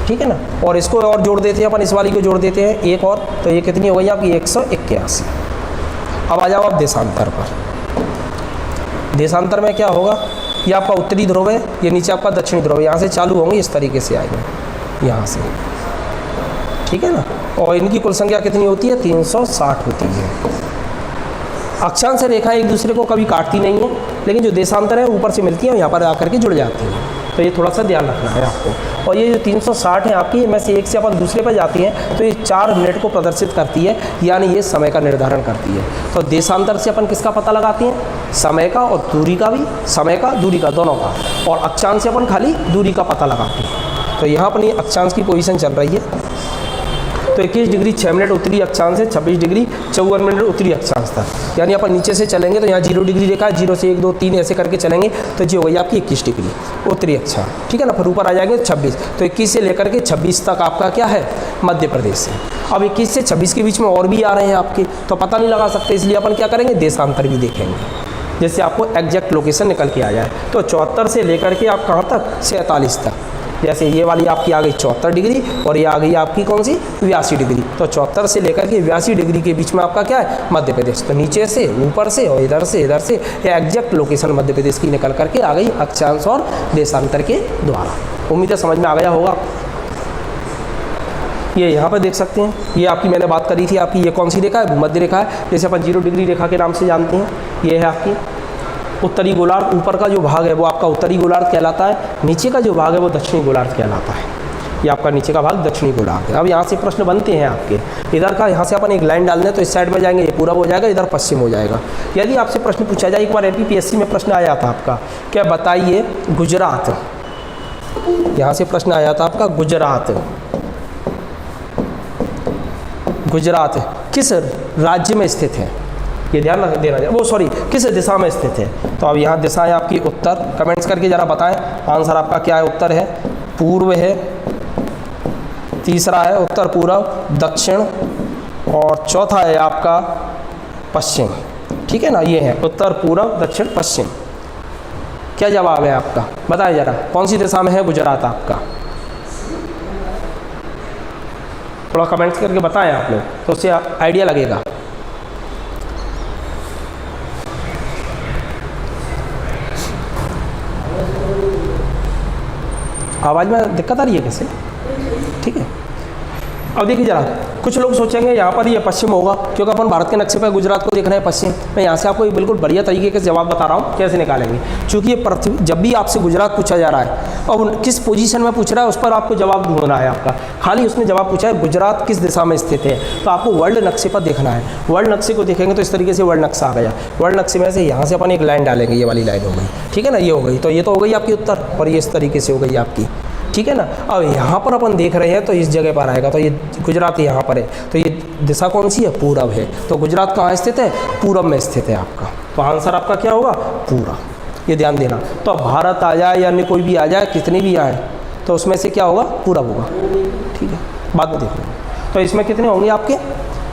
ठीक है ना। और इसको और जोड़ देते हैं अपन, इस वाली को जोड़ देते हैं एक और, तो ये कितनी हो गई आपकी? 181। अब आ जाओ आप देशांतर पर। देशांतर में क्या होगा? ये आपका उत्तरी ध्रुव है, ये नीचे आपका दक्षिणी ध्रुव है। यहाँ से चालू होंगे, इस तरीके से आएंगे यहाँ से, ठीक है ना। और इनकी कुल संख्या कितनी होती है? 360 होती है। अक्षांश रेखा एक दूसरे को कभी काटती नहीं है, लेकिन जो देशांतर है ऊपर से मिलती हैं, यहाँ पर आकर के जुड़ जाती हैं। तो ये थोड़ा सा ध्यान रखना है आपको। और ये जो 360 है आपकी, इनमें से एक से अपन दूसरे पर जाती हैं तो ये 4 मिनट को प्रदर्शित करती है, यानी ये समय का निर्धारण करती है। तो देशांतर से अपन किसका पता लगाते हैं? समय का, और दूरी का भी, समय का दूरी का दोनों का। और अक्षांश से अपन खाली दूरी का पता लगाते हैं। तो यहाँ अपनी अक्षांश की पोजीशन चल रही है। तो 21 डिग्री 6 मिनट उत्तरी अक्षांश है, 26 डिग्री 54 मिनट उत्तरी अक्षांश था। यानी अपन नीचे से चलेंगे तो यहाँ 0 डिग्री रेखा है, 0 से 1 2 3 ऐसे करके चलेंगे तो जी हो गई आपकी 21 डिग्री उत्तरी अक्षांश, ठीक है ना। फिर ऊपर आ जाएंगे 26, तो 21 से लेकर के 26 तक आपका क्या है? मध्य प्रदेश है। अब 21 से 26 के बीच में और भी आ रहे हैं आपके, तो पता नहीं लगा सकते, इसलिए अपन क्या करेंगे? देशांतर भी देखेंगे, जैसे आपको एग्जैक्ट लोकेशन निकल के आ जाए। तो 74 से लेकर के आप कहाँ तक? 47 तक। जैसे ये वाली आपकी आ गई 74 डिग्री और ये आ गई आपकी कौन सी? 82 डिग्री। तो 74 से लेकर के 82 डिग्री के बीच में आपका क्या है? मध्य प्रदेश। तो नीचे से, ऊपर से और इधर से ये एग्जैक्ट लोकेशन मध्य प्रदेश की निकल करके आ गई अक्षांश और देशांतर के द्वारा। उम्मीद है समझ में आ गया होगा। ये यहाँ पर देख सकते हैं, ये आपकी मैंने बात करी थी आपकी, ये कौन सी रेखा है? भूमध्य रेखा है, जैसे अपन 0 डिग्री रेखा के नाम से जानते हैं। ये है आपकी उत्तरी गोलार्ध। ऊपर का जो भाग है वो आपका उत्तरी गोलार्ध कहलाता है, नीचे का जो भाग है वो दक्षिणी गोलार्ध कहलाता है। ये आपका नीचे का भाग दक्षिणी गोलार्ध है। अब यहाँ से प्रश्न बनते हैं आपके, इधर का यहाँ से अपन एक लाइन डाल दें तो इस साइड में जाएंगे, ये पूरब हो जाएगा, इधर पश्चिम हो जाएगा। यदि आपसे प्रश्न पूछा जाए, एक बार MPPSC में प्रश्न आया था आपका, क्या बताइए गुजरात, यहाँ से प्रश्न आया था आपका गुजरात किस राज्य में स्थित है? ये ध्यान देना चाहिए, वो सॉरी किस दिशा में स्थित है। तो अब यहाँ दिशा है आपकी उत्तर, कमेंट्स करके ज़रा बताएं आंसर आपका क्या है। उत्तर है पूर्व है, तीसरा है उत्तर पूर्व, दक्षिण, और चौथा है आपका पश्चिम, ठीक है ना। ये है उत्तर पूर्व दक्षिण पश्चिम। क्या जवाब है आपका? बताएं ज़रा, कौन सी दिशा में है गुजरात आपका? थोड़ा कमेंट्स करके बताएं आप लोग, तो उससे आइडिया लगेगा। आवाज़ में दिक्कत आ रही है कैसे? ठीक है। अब देखिए ज़रा, कुछ लोग सोचेंगे यहाँ पर ये पश्चिम होगा, क्योंकि अपन भारत के नक्शे पर गुजरात को देख रहे हैं पश्चिम। मैं यहाँ से आपको एक बिल्कुल बढ़िया तरीके से जवाब बता रहा हूँ कैसे निकालेंगे। क्योंकि ये पृथ्वी, जब भी आपसे गुजरात पूछा जा रहा है और किस पोजीशन में पूछ रहा है उस पर आपको जवाब ढूंढना है आपका। खाली उसने जवाब पूछा है गुजरात किस दिशा में स्थित है, तो आपको वर्ल्ड नक्शे पर देखना है। वर्ल्ड नक्शे को देखेंगे तो इस तरीके से वर्ल्ड नक्शा आ गया। वर्ल्ड नक्शे में से यहाँ से अपन एक लाइन डालेंगे, ये वाली लाइन हो गई, ठीक है ना। ये हो गई, तो ये तो हो गई आपकी उत्तर, और ये इस तरीके से हो गई आपकी, ठीक है ना। अब यहाँ पर अपन देख रहे हैं तो इस जगह पर आएगा, तो ये गुजरात यहाँ पर है, तो ये दिशा कौन सी है? पूरब है। तो गुजरात कहाँ स्थित है? पूरब में स्थित है आपका। तो आंसर आपका क्या होगा? पूरा। ये ध्यान देना। तो भारत आ जाए या अन्य कोई भी आ जाए, कितने भी आए, तो उसमें से क्या होगा? पूरब होगा, ठीक है। बाद में देख लेंगे। तो इसमें कितने होंगे आपके?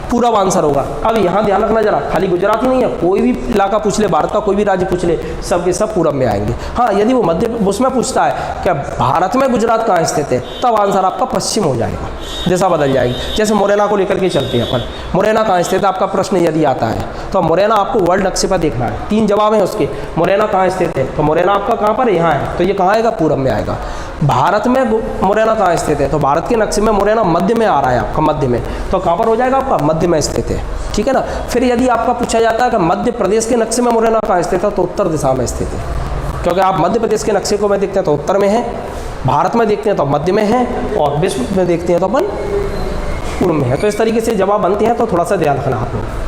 पूरा आंसर होगा। अब यहाँ ध्यान रखना जरा, खाली गुजरात ही नहीं है, कोई भी इलाका पूछ ले, भारत का कोई भी राज्य पूछ ले, सब के सब पूरब में आएंगे। हाँ, यदि वो मध्य उसमें पूछता है क्या भारत में गुजरात कहाँ स्थित है, तब आंसर आपका पश्चिम हो जाएगा, दिशा बदल जाएगी। जैसे मुरैना को लेकर के चलते हैं अपन, मुरैना कहाँ स्थित है आपका प्रश्न यदि आता है, तो मुरैना आपको वर्ल्ड नक्शे पर देखना है। 3 जवाब हैं उसके। मुरैना कहाँ स्थित है, तो मुरैना आपका कहाँ पर है? यहाँ है, तो ये कहाँ आएगा? पूरब में आएगा। भारत में मुरैना कहाँ स्थित है, तो भारत के नक्शे में मुरैना मध्य में आ रहा है आपका, मध्य में, तो कहाँ पर हो जाएगा आपका? मध्य में स्थित है, ठीक है ना। फिर यदि आपका पूछा जाता है कि मध्य प्रदेश के नक्शे में मुरैना कहाँ स्थित है, तो उत्तर दिशा में स्थित है, क्योंकि आप मध्य प्रदेश के नक्शे को में देखते हैं तो उत्तर में है, भारत में देखते हैं तो मध्य में है, और विश्व में देखते हैं तो अपन पूर्व में है। तो इस तरीके से जवाब बनते हैं, तो थोड़ा सा ध्यान रखना आप लोग।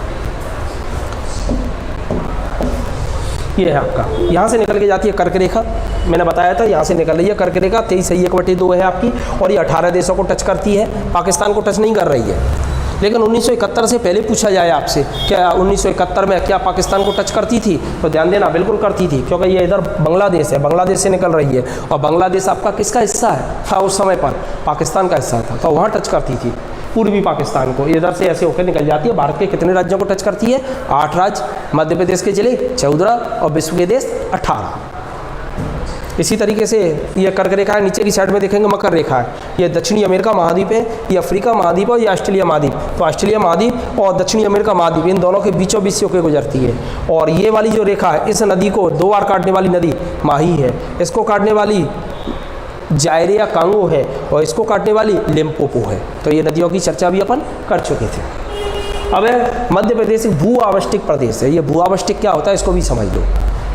ये है आपका, यहाँ से निकल के जाती है कर्क रेखा, मैंने बताया था यहाँ से निकल रही है कर्क रेखा, 23/1/2 है आपकी, और ये 18 देशों को टच करती है, पाकिस्तान को टच नहीं कर रही है। लेकिन 1971 से पहले पूछा जाए आपसे, क्या 1971 में क्या पाकिस्तान को टच करती थी, तो ध्यान देना बिल्कुल करती थी, क्योंकि ये इधर बांग्लादेश है, बांग्लादेश से निकल रही है, और बांग्लादेश आपका किसका हिस्सा है था उस समय पर? पाकिस्तान का हिस्सा था, तो वहाँ टच करती थी पूर्वी पाकिस्तान को। इधर से ऐसे होकर निकल जाती है। भारत के कितने राज्यों को टच करती है? 8 राज्य, मध्य प्रदेश के जिले 14 और विश्व के देश 18। इसी तरीके से ये कर्क रेखा है, नीचे की साइड में देखेंगे मकर रेखा है, ये दक्षिणी अमेरिका महाद्वीप है, ये अफ्रीका महाद्वीप है, ये ऑस्ट्रेलिया महाद्वीप। तो ऑस्ट्रेलिया महाद्वीप और दक्षिणी अमेरिका महाद्वीप, इन दोनों के बीचों बीच से होकर गुजरती है। और ये वाली जो रेखा है, इस नदी को 2 बार काटने वाली नदी माही है, इसको काटने वाली जायरे या कांगो है, और इसको काटने वाली लिम्पोपो है। तो ये नदियों की चर्चा भी अपन कर चुके थे। अब मध्य प्रदेश भू आवष्टिक प्रदेश है। ये भू आवष्टिक क्या होता है इसको भी समझ लो।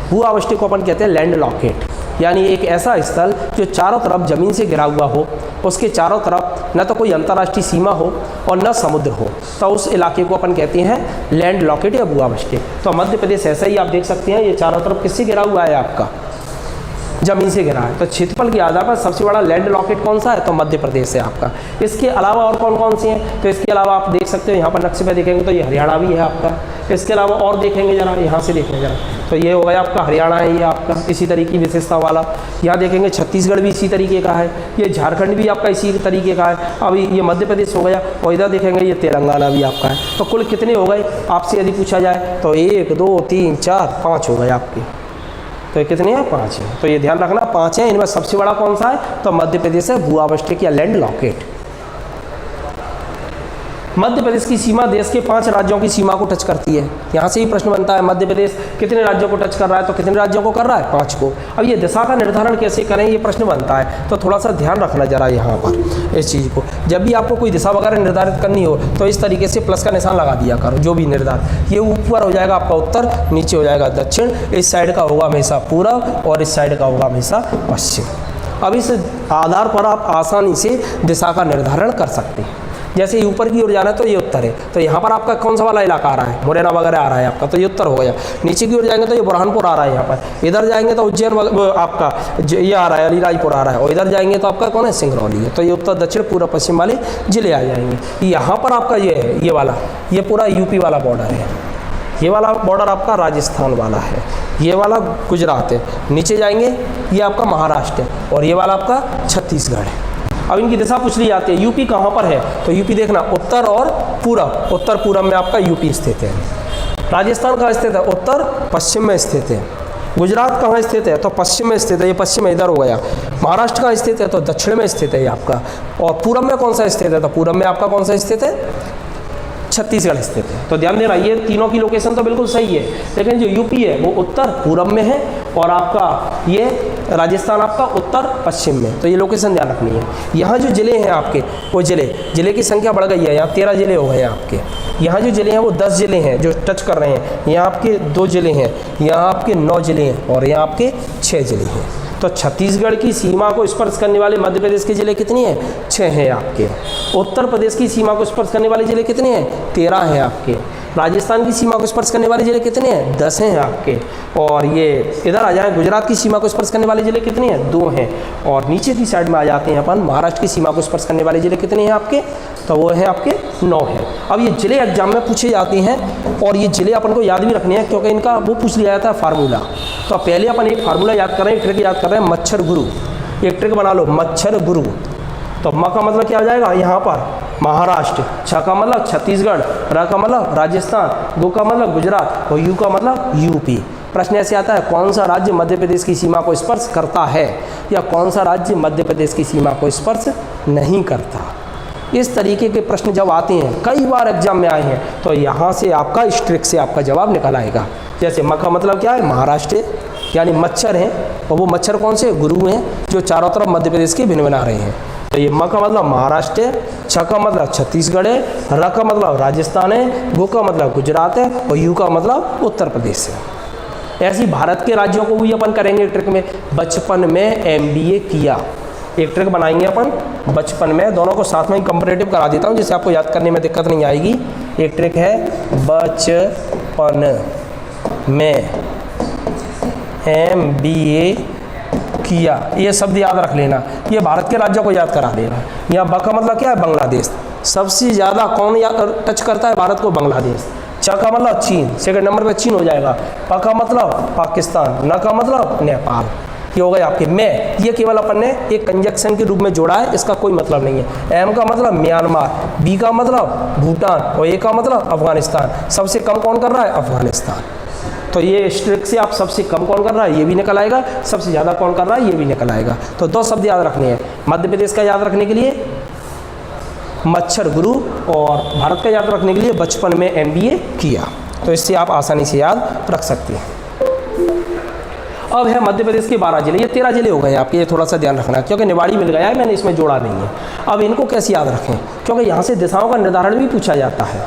भू आवष्टिक को अपन कहते हैं लैंड लॉकेट, यानी एक ऐसा स्थल जो चारों तरफ ज़मीन से घिरा हुआ हो, उसके चारों तरफ न तो कोई अंतर्राष्ट्रीय सीमा हो और न समुद्र हो, तो उस इलाके को अपन कहते हैं लैंड लॉकेट या भू आवष्टिक। तो मध्य प्रदेश ऐसा ही आप देख सकते हैं, ये चारों तरफ किससे घिरा हुआ है, आपका ज़मीन से घिरा है। तो क्षेत्रफल के आधार पर सबसे बड़ा लैंड लॉकेट कौन सा है, तो मध्य प्रदेश है आपका। इसके अलावा और कौन कौन से हैं, तो इसके अलावा आप देख सकते हो यहाँ पर नक्शे पे देखेंगे तो ये हरियाणा भी है आपका। इसके अलावा और देखेंगे जरा, यहाँ से देखेंगे जरा, तो ये हो गया आपका हरियाणा है, ये आपका इसी तरीके की विशेषता वाला। यहाँ देखेंगे छत्तीसगढ़ भी इसी तरीके का है, ये झारखंड भी आपका इसी तरीके का है। अभी ये मध्य प्रदेश हो गया, और इधर देखेंगे ये तेलंगाना भी आपका है। तो कुल कितने हो गए आपसे यदि पूछा जाए, तो 1 2 3 4 5 हो गए आपके। तो ये कितने हैं, 5 हैं। तो ये ध्यान रखना 5 हैं। इनमें सबसे बड़ा कौन सा है, तो मध्य प्रदेश है, भू आवष्टिक या लैंड लॉकेट। मध्य प्रदेश की सीमा देश के 5 राज्यों की सीमा को टच करती है। यहाँ से ही प्रश्न बनता है, मध्य प्रदेश कितने राज्यों को टच कर रहा है, तो कितने राज्यों को कर रहा है, 5 को। अब ये दिशा का निर्धारण कैसे करें, ये प्रश्न बनता है। तो थोड़ा सा ध्यान रखना जरा यहाँ पर इस चीज़ को। जब भी आपको कोई दिशा वगैरह निर्धारित करनी हो तो इस तरीके से प्लस का निशान लगा दिया करो, जो भी निर्धारित। ये ऊपर हो जाएगा आपका उत्तर, नीचे हो जाएगा दक्षिण, इस साइड का होगा हमेशा पूर्व और इस साइड का होगा हमेशा पश्चिम। अब इस आधार पर आप आसानी से दिशा का निर्धारण कर सकते हैं। जैसे ऊपर की ओर जाना है तो ये उत्तर है, तो यहाँ पर आपका कौन सा वाला इलाका आ रहा है, मुरैना वगैरह आ रहा है आपका, तो ये उत्तर हो गया। नीचे की ओर जाएंगे तो ये बुरहानपुर आ रहा है यहाँ पर, इधर जाएंगे तो उज्जैन आपका ये आ रहा है, अलीराजपुर आ रहा है, और इधर जाएंगे तो आपका कौन है, सिंगरौली है। तो ये उत्तर दक्षिण पूर्व पश्चिम वाले जिले आ जाएंगे। यहाँ पर आपका ये है, ये वाला, ये पूरा यूपी वाला बॉर्डर है, ये वाला बॉर्डर आपका राजस्थान वाला है, ये वाला गुजरात है। नीचे जाएंगे ये आपका महाराष्ट्र है, और ये वाला आपका छत्तीसगढ़ है। अब इनकी दिशा पूछ ली जाती है, यूपी कहाँ पर है, तो यूपी देखना उत्तर और पूरब, उत्तर पूरब में आपका यूपी स्थित है। राजस्थान कहाँ स्थित है, उत्तर पश्चिम में स्थित है। गुजरात कहाँ स्थित है, तो पश्चिम में स्थित है, ये पश्चिम में इधर हो गया। महाराष्ट्र कहाँ स्थित है, तो दक्षिण में स्थित है ये आपका। और पूरब में कौन सा स्थित है, तो पूरब में आपका कौन सा स्थित है, छत्तीसगढ़ स्थित है। तो ध्यान देना, ये तीनों की लोकेशन तो बिल्कुल सही है, लेकिन जो यूपी है वो उत्तर पूरब में है, और आपका ये राजस्थान आपका उत्तर पश्चिम में। तो ये लोकेशन ध्यान रखनी है। यहाँ जो जिले हैं आपके, वो जिले की संख्या बढ़ गई है, यहाँ 13 जिले हो गए हैं आपके। यहाँ जो जिले हैं वो 10 जिले हैं जो टच कर रहे हैं। यहाँ आपके 2 जिले हैं, यहाँ आपके 9 जिले हैं, और यहाँ आपके 6 जिले हैं। तो छत्तीसगढ़ की सीमा को स्पर्श करने वाले मध्य प्रदेश के जिले कितने हैं, 6 हैं आपके। उत्तर प्रदेश की सीमा को स्पर्श करने वाले जिले कितने हैं, 13 हैं आपके। राजस्थान की सीमा को स्पर्श करने वाले जिले कितने हैं, 10 हैं आपके। और ये इधर आ जाए, गुजरात की सीमा को स्पर्श करने वाले जिले कितने हैं, 2 हैं। और नीचे की साइड में आ जाते हैं अपन, महाराष्ट्र की सीमा को स्पर्श करने वाले जिले कितने हैं आपके, तो वो हैं आपके 9 हैं। अब ये जिले एग्जाम में पूछे जाते हैं, और ये जिले अपन को याद भी रखने हैं, क्योंकि इनका वो पूछ लिया जाता है फार्मूला। तो पहले अपन एक फार्मूला याद कर रहे हैं, एक ट्रिक याद कर रहे हैं, मच्छर गुरु। एक ट्रिक बना लो, मच्छर गुरु। तो म का मतलब क्या आ जाएगा, यहाँ पर महाराष्ट्र, छ का मतलब छत्तीसगढ़, र का मतलब राजस्थान, गु का मतलब गुजरात, और यू का मतलब यूपी। प्रश्न ऐसे आता है, कौन सा राज्य मध्य प्रदेश की सीमा को स्पर्श करता है, या कौन सा राज्य मध्य प्रदेश की सीमा को स्पर्श नहीं करता। इस तरीके के प्रश्न जब आते हैं, कई बार एग्जाम में आए हैं, तो यहाँ से आपका इस ट्रिक से आपका जवाब निकल आएगा। जैसे म का मतलब क्या है, महाराष्ट्र, यानी मच्छर हैं, और वो मच्छर कौन से, गुरु हैं, जो चारों तरफ मध्य प्रदेश के भिन्न बना रहे हैं। तो ये म का मतलब महाराष्ट्र है, छ का मतलब छत्तीसगढ़ है, र का मतलब राजस्थान है, गु का मतलब गुजरात है, और यू का मतलब उत्तर प्रदेश है। ऐसी भारत के राज्यों को भी अपन करेंगे ट्रिक में। बचपन में MBA किया, एक ट्रिक बनाएंगे अपन बचपन में, दोनों को साथ में ही कंपैरेटिव करा देता हूँ जिससे आपको याद करने में दिक्कत नहीं आएगी। एक ट्रिक है, बचपन में MBA किया, ये शब्द याद रख लेना, ये भारत के राज्यों को याद करा देना। यहाँ ब का मतलब क्या है, बांग्लादेश। सबसे ज़्यादा कौन टच करता है भारत को, बांग्लादेश। च का मतलब चीन, सेकंड नंबर पे चीन हो जाएगा। प का मतलब पाकिस्तान, न का मतलब नेपाल। ये हो गए आपके में, ये केवल अपन ने एक कंजक्शन के रूप में जोड़ा है, इसका कोई मतलब नहीं है। M का मतलब म्यांमार, B का मतलब भूटान, और A का मतलब अफगानिस्तान। सबसे कम कौन कर रहा है, अफगानिस्तान। तो ये ट्रिक से आप सबसे कम कौन कर रहा है, ये भी निकल आएगा, सबसे ज़्यादा कौन कर रहा है, ये भी निकल आएगा। तो 2 शब्द याद रखने हैं, मध्य प्रदेश का याद रखने के लिए मच्छर गुरु, और भारत का याद रखने के लिए बचपन में MBA किया। तो इससे आप आसानी से याद रख सकते हैं। अब है मध्य प्रदेश के 12 जिले, ये 13 जिले हो गए आपके, ये थोड़ा सा ध्यान रखना, क्योंकि निवाड़ी मिल गया है, मैंने इसमें जोड़ा नहीं है। अब इनको कैसे याद रखें, क्योंकि यहाँ से दिशाओं का निर्धारण भी पूछा जाता है।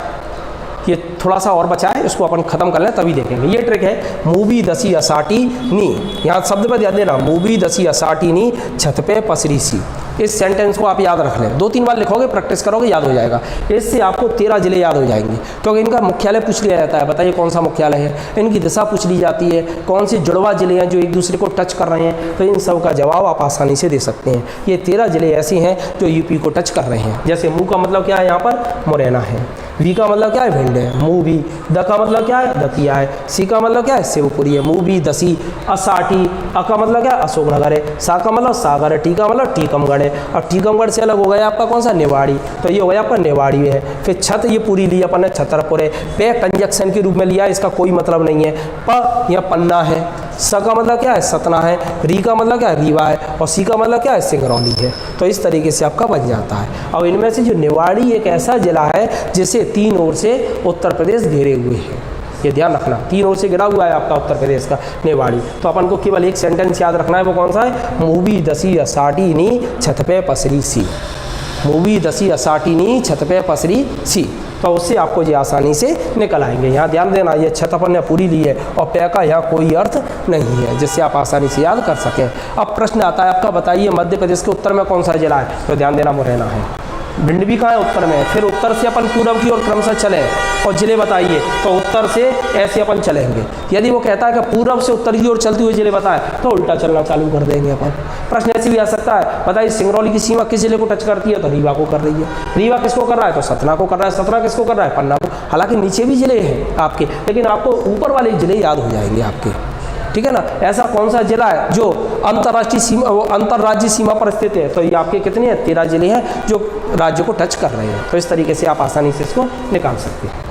ये थोड़ा सा और बचा है, इसको अपन खत्म कर लें तभी देखेंगे। ये ट्रिक है मूवी दसी असाटी नी, यहाँ शब्द पर ध्यान देना, मूवी दसी असाटी नी छत पे पसरी सी। इस सेंटेंस को आप याद रख लें, 2-3 बार लिखोगे, प्रैक्टिस करोगे, याद हो जाएगा। इससे आपको 13 जिले याद हो जाएंगे, क्योंकि इनका मुख्यालय पूछ लिया जाता है, बताइए कौन सा मुख्यालय है, इनकी दिशा पूछ ली जाती है, कौन से जुड़वा जिले हैं जो एक दूसरे को टच कर रहे हैं, तो इन सब का जवाब आप आसानी से दे सकते हैं। ये 13 जिले ऐसे हैं जो यूपी को टच कर रहे हैं। जैसे मुँह का मतलब क्या है, यहाँ पर मुरैना है, वी का मतलब क्या है, भिंड है, मूवी, द का मतलब क्या है, दतिया है, सी का मतलब क्या है, शिवपुरी है, मूवी दसी, असाटी, अ का मतलब क्या है, अशोकनगर है, सा का मतलब सागर है, टी का मतलब टीकमगढ़ है, और टीकमगढ़ से अलग हो गया आपका कौन सा, निवाड़ी, तो ये हो गया आपका निवाड़ी है। फिर छत ये पूरी ली अपन ने छतरपुर है, पे कंजक्शन के रूप में लिया, इसका कोई मतलब नहीं है। प यह पन्ना है, स का मतलब क्या है, सतना है, री का मतलब क्या है, रीवा है, और सी का मतलब क्या है, सिंगरौली है। तो इस तरीके से आपका बन जाता है। और इनमें से जो निवाड़ी एक ऐसा जिला है जिसे 3 ओर से उत्तर प्रदेश घेरे हुए हैं, ये ध्यान रखना, 3 ओर से घिरा हुआ है आपका उत्तर प्रदेश का निवाड़ी। तो अपन को केवल एक सेंटेंस याद रखना है, वो कौन सा है, मूवी दसी असाटी नी छत पे पसरी सी, मूवी दसी असाटी नी छत पे पसरी सी। तो उससे आपको ये आसानी से निकल आएंगे। यहाँ ध्यान देना, ये छत अपन ने पूरी ली है और पे का यहाँ कोई अर्थ नहीं है, जिससे आप आसानी से याद कर सकें। अब प्रश्न आता है आपका, बताइए मध्य प्रदेश के उत्तर में कौन सा जिला है, तो ध्यान देना मुरैना है। भिंड भी कहाँ है, उत्तर में। फिर उत्तर से अपन पूर्व की ओर क्रमशः चलें और जिले बताइए, तो उत्तर से ऐसे अपन चलेंगे। यदि वो कहता है कि पूर्व से उत्तर की ओर चलते हुए जिले बताएं, तो उल्टा चलना चालू कर देंगे अपन। प्रश्न ऐसे भी आ सकता है, बताइए सिंगरौली की सीमा किस जिले को टच करती है, तो रीवा को कर रही है। रीवा किसको कर रहा है, तो सतना को कर रहा है। सतना किसको कर रहा है, पन्ना को। हालांकि नीचे भी जिले हैं आपके, लेकिन आपको ऊपर वाले जिले याद हो जाएंगे आपके, ठीक है ना। ऐसा कौन सा जिला है जो अंतर्राष्ट्रीय सीमा, अंतर्राज्यीय सीमा पर स्थित है, तो ये आपके कितने हैं, 13 जिले हैं जो राज्य को टच कर रहे हैं। तो इस तरीके से आप आसानी से इसको निकाल सकते हैं।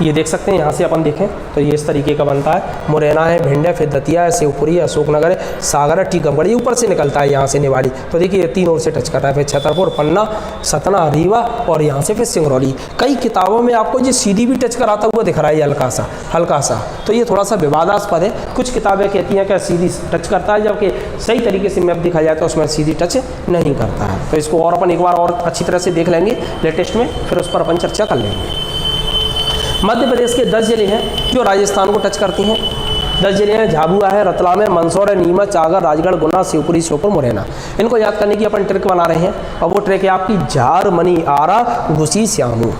ये देख सकते हैं, यहाँ से अपन देखें तो ये इस तरीके का बनता है, मुरैना है, भिंड है, फिर दतिया है, शिवपुरी है, अशोकनगर है, सागर है, टीकमगढ़, ये ऊपर से निकलता है यहाँ से निवाड़ी। तो देखिए ये 3 ओर से टच कर रहा है, फिर छतरपुर, पन्ना, सतना, रीवा और यहाँ से फिर सिंगरौली। कई किताबों में आपको ये सीधी भी टच कराता हुआ दिख रहा है, हल्का सा, तो ये थोड़ा सा विवादास्पद है। कुछ किताबें कहती हैं कि सीधी टच करता है, जबकि सही तरीके से मैप दिखा जाए तो उसमें सीधी टच नहीं करता है। तो इसको और अपन एक बार और अच्छी तरह से देख लेंगे लेटेस्ट में, फिर उस पर अपन चर्चा कर लेंगे। मध्य प्रदेश के 10 जिले हैं जो राजस्थान को टच करती हैं। 10 जिले हैं, झाबुआ है, रतलाम है, मंदसौर है, नीमच, आगर, राजगढ़, गुना, शिवपुरी, श्योपुर, मुरैना। इनको याद करने की अपन ट्रिक बना रहे हैं, और वो ट्रिक है आपकी झार, मनी, आरा, घुसी, श्यामू।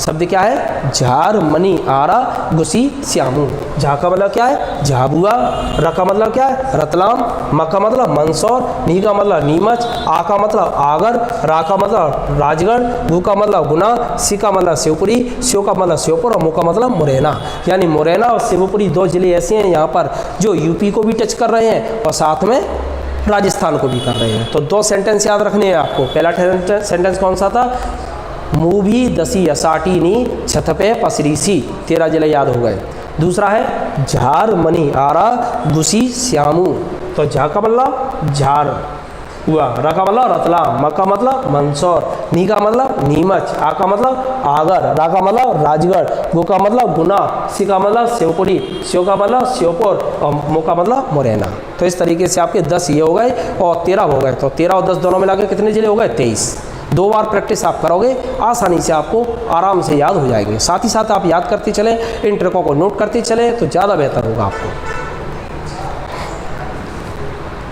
शब्द क्या है, झार, मनी, आरा, घुसी, श्यामू। झा का मतलब क्या है, झाबुआ, र का मतलब क्या है, रतलाम, म का मतलब मंदसौर, नी का मतलब नीमच, आ का मतलब आगर, रा का मतलब राजगढ़, गु का मतलब गुना, सी का मतलब शिवपुरी, श्यो का मतलब श्योपुर और मु का मतलब मुरैना। यानी मुरैना और शिवपुरी 2 जिले ऐसे हैं यहाँ पर जो यूपी को भी टच कर रहे हैं और साथ में राजस्थान को भी कर रहे हैं। तो 2 सेंटेंस याद रखने हैं आपको। पहला सेंटेंस कौन सा था, मूवी दसी असाटी नी छत पे पसरी सी, 13 जिले याद हो गए। दूसरा है झार, मनी, आरा, घुसी, श्यामू। तो झा का मतलब झार हुआ, र का मतलब रतलाम, म का मतलब मंदसौर, नी का मतलब नीमच, आ का मतलब आगर, रा का मतलब राजगढ़, गु का मतलब गुना, सी का मतलब शिवपुरी, श्यो का मतलब श्योपुर और मु का मतलब मुरैना। तो इस तरीके से आपके 10 ये हो गए और 13 हो गए। तो 13 और 10 दोनों मिला के कितने जिले हो गए, 23। 2 बार प्रैक्टिस आप करोगे, आसानी से आपको आराम से याद हो जाएंगे। साथ ही साथ आप याद करते चलें, इन ट्रिकों को नोट करते चलें तो ज़्यादा बेहतर होगा आपको।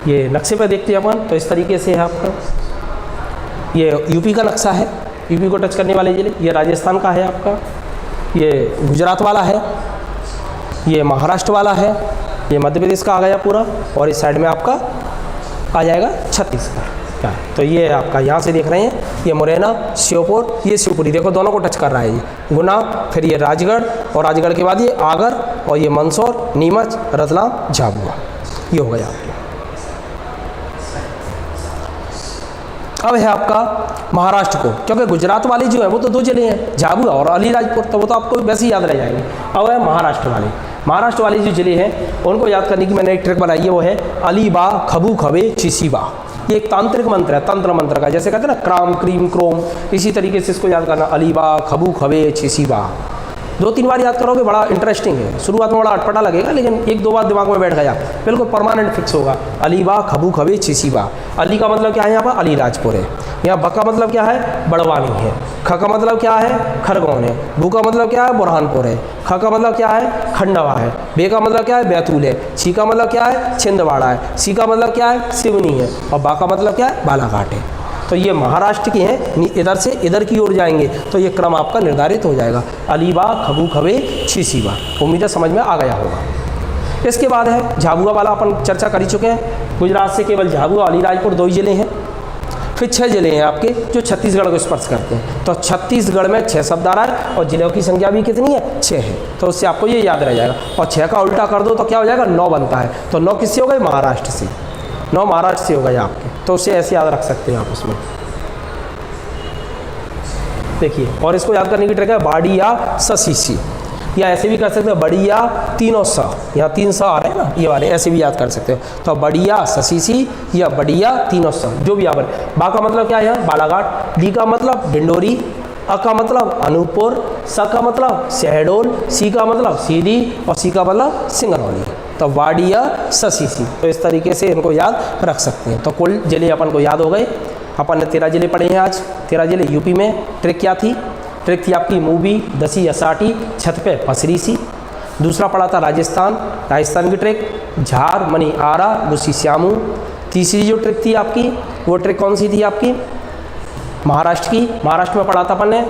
ये नक्शे पे देखते हैं अपन, तो इस तरीके से है आपका, ये यूपी का नक्शा है, यूपी को टच करने वाले जिले। ये राजस्थान का है आपका, ये गुजरात वाला है, ये महाराष्ट्र वाला है, ये मध्य प्रदेश का आ गया पूरा, और इस साइड में आपका आ जाएगा छत्तीसगढ़। तो ये आपका यहाँ से देख रहे हैं, ये मुरैना, श्योपुर, ये शिवपुरी, देखो दोनों को टच कर रहा है। ये गुना, फिर ये राजगढ़, और राजगढ़ के बाद ये आगर, और ये मंदसौर, नीमच, रतलाम, झाबुआ, ये हो गया आपके। अब है आपका महाराष्ट्र को, क्योंकि गुजरात वाले जो है वो तो 2 जिले हैं, झाबुआ और अलीराजपुर, तो वो तो आपको वैसे ही याद रह जाएंगे। अब है महाराष्ट्र वाले। महाराष्ट्र वाले जो जिले हैं उनको याद करने की मैंने एक ट्रिक बनाई है, वो है अलीबा, खबू, खबे, चिसीबा। ये एक तांत्रिक मंत्र है, तंत्र मंत्र का, जैसे कहते हैं ना क्राम, क्रीम, क्रोम, इसी तरीके से इसको याद करना। अलीबा, खबू, खबे, चिसीबा, 2-3 बार याद करोगे, बड़ा इंटरेस्टिंग है। शुरुआत में बड़ा अटपटा लगेगा, लेकिन 1-2 बार दिमाग में बैठ गया बिल्कुल परमानेंट फिक्स होगा। अलीबा खबू खबे छिसीबा। अली का मतलब क्या है यहाँ पर? अलीराजपुर है। यहाँ ब का मतलब क्या है? बड़वानी है। ख का मतलब क्या है? खरगोन है। भू का मतलब क्या है? बुरहानपुर है। ख का मतलब क्या है? खंडवा है। बे का मतलब क्या है? बैतूल है। सी का मतलब क्या है? छिंदवाड़ा है। सी का मतलब क्या है? सिवनी है। और बा का मतलब क्या है? बालाघाट है। तो ये महाराष्ट्र की हैं, इधर से इधर की ओर जाएंगे तो ये क्रम आपका निर्धारित हो जाएगा। अलीबा खबू खबे छिसीबा। उम्मीद है समझ में आ गया होगा। इसके बाद है झाबुआ वाला, अपन चर्चा कर ही चुके हैं। गुजरात से केवल झाबुआ अलीराजपुर 2 ही जिले हैं। फिर 6 जिले हैं आपके जो छत्तीसगढ़ को स्पर्श करते हैं। तो छत्तीसगढ़ में 6 शब्द आ रहा है और जिलों की संख्या भी कितनी है? 6 है। तो उससे आपको ये याद रह जाएगा। और 6 का उल्टा कर दो तो क्या हो जाएगा? 9 बनता है। तो 9 किससे हो गए? महाराष्ट्र से। 9 महाराष्ट्र से हो गए आपके। तो उससे ऐसे याद रख सकते हैं आप उसमें। देखिए, और इसको याद करने की ट्रिक है बाड़िया ससीसी, या ऐसे भी कर सकते हो बढ़िया तीनों सा। यहाँ 3 सा आ रहे हैं ना, ये वाले ऐसे भी याद कर सकते हो। तो बढ़िया ससीसी या बढ़िया तीनों सा, जो भी यहाँ पर। बा का मतलब क्या है? यहाँ बालाघाट। डी का मतलब डिंडोरी। अ का मतलब अनूपपुर। स का मतलब शहडोल। सी का मतलब सीधी। और सी का मतलब सिंगरौली। तो वाडिया ससीसी। तो इस तरीके से इनको याद रख सकते हैं। तो कुल जिले अपन को याद हो गए। अपन ने 13 जिले पढ़े हैं आज। 13 जिले यूपी में। ट्रिक क्या थी? ट्रिक थी आपकी मूवी दसी असाटी छत पे पसरी सी। दूसरा पढ़ा था राजस्थान, राजस्थान की ट्रिक झार मनी आरा गुस्सी श्यामू। तीसरी जो ट्रिक थी आपकी, वो ट्रिक कौन सी थी आपकी? महाराष्ट्र की। महाराष्ट्र में पढ़ा था अपन ने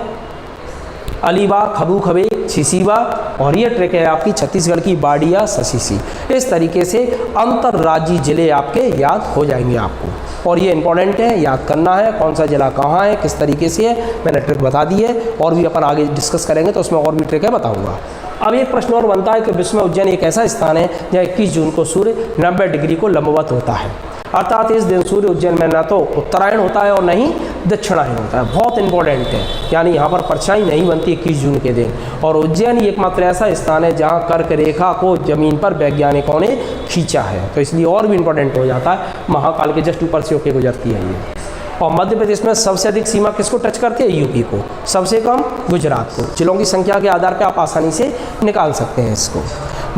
अलीबा खबू खबे छिसीबा। और ये ट्रिक है आपकी छत्तीसगढ़ की बाड़िया ससीसी। इस तरीके से अंतर्राज्यीय जिले आपके याद हो जाएंगे आपको। और ये इंपॉर्टेंट है, याद करना है कौन सा जिला कहाँ है, किस तरीके से है। मैंने ट्रिक बता दी है, और भी अपन आगे डिस्कस करेंगे तो उसमें और भी ट्रिक है बताऊंगा। अब एक प्रश्न और बनता है कि विश्व में उज्जैन एक ऐसा स्थान है जहाँ 21 जून को सूर्य 90 डिग्री को लंबवत होता है। अर्थात इस दिन सूर्य उज्जैन में न तो उत्तरायण होता है और न ही दक्षिणायन होता है। बहुत इंपॉर्टेंट है, यानी यहाँ पर परछाई नहीं बनती 21 जून के दिन। और उज्जैन ही एकमात्र ऐसा स्थान है जहाँ कर्क रेखा को जमीन पर वैज्ञानिकों ने खींचा है। तो इसलिए और भी इंपॉर्टेंट हो जाता है। महाकाल के जस्ट ऊपर से होकर गुजरती है ये। और मध्य प्रदेश में सबसे अधिक सीमा किसको टच करती है? यूपी को। सबसे कम गुजरात को। जिलों की संख्या के आधार पर आप आसानी से निकाल सकते हैं इसको।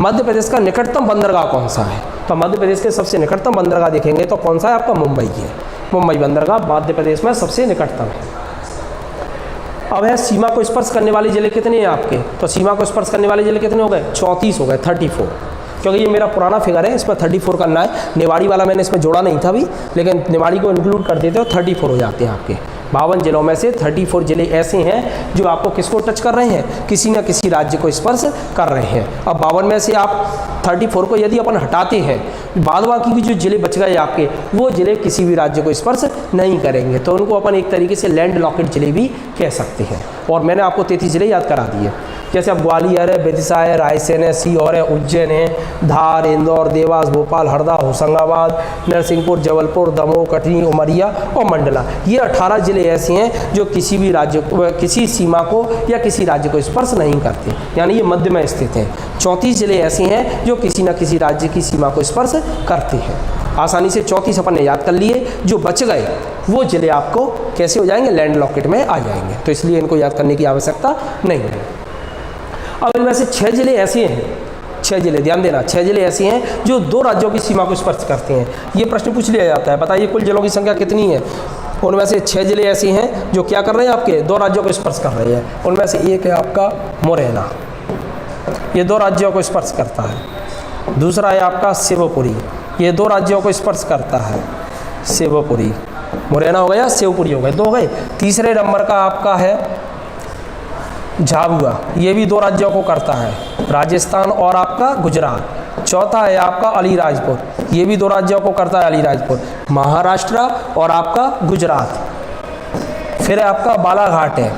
मध्य प्रदेश का निकटतम बंदरगाह कौन सा है? तो मध्य प्रदेश के सबसे निकटतम बंदरगाह देखेंगे तो कौन सा है आपका? मुंबई है। मुंबई बंदरगाह मध्य प्रदेश में सबसे निकटतम है। अब है सीमा को स्पर्श करने वाले जिले कितने हैं आपके? तो सीमा को स्पर्श करने वाले जिले कितने हो गए? 34 हो गए, 34। क्योंकि ये मेरा पुराना फिगर है, इसमें 34 करना है। निवाड़ी वाला मैंने इसमें जोड़ा नहीं था अभी, लेकिन निवाड़ी को इंक्लूड कर देते हो 34 हो जाते हैं आपके। 52 जिलों में से 34 जिले ऐसे हैं जो आपको किसको टच कर रहे हैं? किसी न किसी राज्य को स्पर्श कर रहे हैं। अब 52 में से आप 34 को यदि अपन हटाते हैं, बाद बाकी के जो जिले बच गए आपके, वो जिले किसी भी राज्य को स्पर्श नहीं करेंगे। तो उनको अपन एक तरीके से लैंड लॉकेड जिले भी कह सकते हैं। और मैंने आपको 33 जिले याद करा दिए, जैसे अब ग्वालियर है, विदिशा है, रायसेन है, सीहोर है, उज्जैन है, धार, इंदौर, देवास, भोपाल, हरदा, होशंगाबाद, नरसिंहपुर, जबलपुर, दमोह, कटनी, उमरिया और मंडला। ये 18 जिले ऐसे हैं जो किसी भी राज्य को, किसी सीमा को या किसी राज्य को स्पर्श नहीं करते, यानी ये मध्य में स्थित हैं। 34 जिले ऐसे हैं जो किसी न किसी राज्य की सीमा को स्पर्श करते हैं। आसानी से 34 अपन ने याद कर लिए। जो बच गए वो जिले आपको कैसे हो जाएंगे? लैंड लॉकेट में आ जाएंगे। तो इसलिए इनको याद करने की आवश्यकता नहीं है। अब इनमें से 6 जिले ऐसे हैं, 6 जिले ध्यान देना, 6 जिले ऐसे हैं जो 2 राज्यों की सीमा को स्पर्श करते हैं। ये प्रश्न पूछ लिया जाता है, बताइए कुल जिलों की संख्या कितनी है? उनमें से 6 जिले ऐसे हैं जो क्या कर रहे हैं? आपके 2 राज्यों को स्पर्श कर रहे हैं। उनमें से एक है आपका मुरैना, ये 2 राज्यों को स्पर्श करता है। दूसरा है आपका शिवपुरी, ये 2 राज्यों को स्पर्श करता है। शिवपुरी, मुरैना हो गया, शिवपुरी हो गए, 2 हो गए। तीसरे नंबर का आपका है झाबुआ, ये भी 2 राज्यों को करता है, राजस्थान और आपका गुजरात। चौथा है आपका अलीराजपुर, ये भी 2 राज्यों को करता है, अलीराजपुर, महाराष्ट्र और आपका गुजरात। फिर आपका बालाघाट है,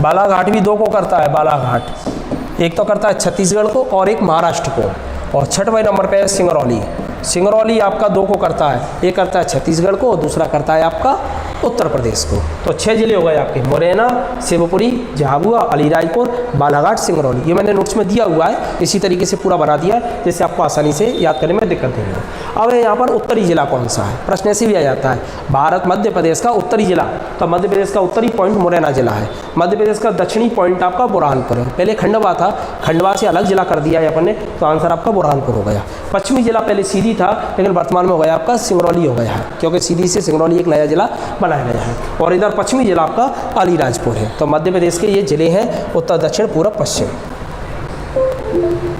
बालाघाट भी 2 को करता है, बालाघाट एक तो करता है छत्तीसगढ़ को और एक महाराष्ट्र को। और 6वें नंबर पे है सिंगरौली, सिंगरौली आपका 2 को करता है, एक करता है छत्तीसगढ़ को और दूसरा करता है आपका उत्तर प्रदेश को। तो 6 जिले हो गए आपके, मुरैना, शिवपुरी, झाबुआ, अलीराजपुर, बालाघाट, सिंगरौली। ये मैंने नोट्स में दिया हुआ है, इसी तरीके से पूरा बना दिया है जिससे आपको आसानी से याद करने में दिक्कत नहीं है। अब यहाँ पर उत्तरी जिला कौन सा है, प्रश्न ऐसे भी आ जाता है, भारत मध्य प्रदेश का उत्तरी जिला। तो मध्य प्रदेश का उत्तरी पॉइंट मुरैना जिला है, मध्य प्रदेश का दक्षिणी पॉइंट आपका बुरहानपुर है। पहले खंडवा था, खंडवा से अलग जिला कर दिया है अपन ने, तो आंसर आपका बुरहानपुर हो गया। पश्चिमी जिला पहले सीधी था, लेकिन वर्तमान में हो गया आपका सिंगरौली हो गया है, क्योंकि सीधी से सिंगरौली एक नया जिला बनाया गया है। और इधर पश्चिमी जिला आपका अलीराजपुर है। तो मध्य प्रदेश के ये जिले हैं उत्तर, दक्षिण, पूर्व, पश्चिम।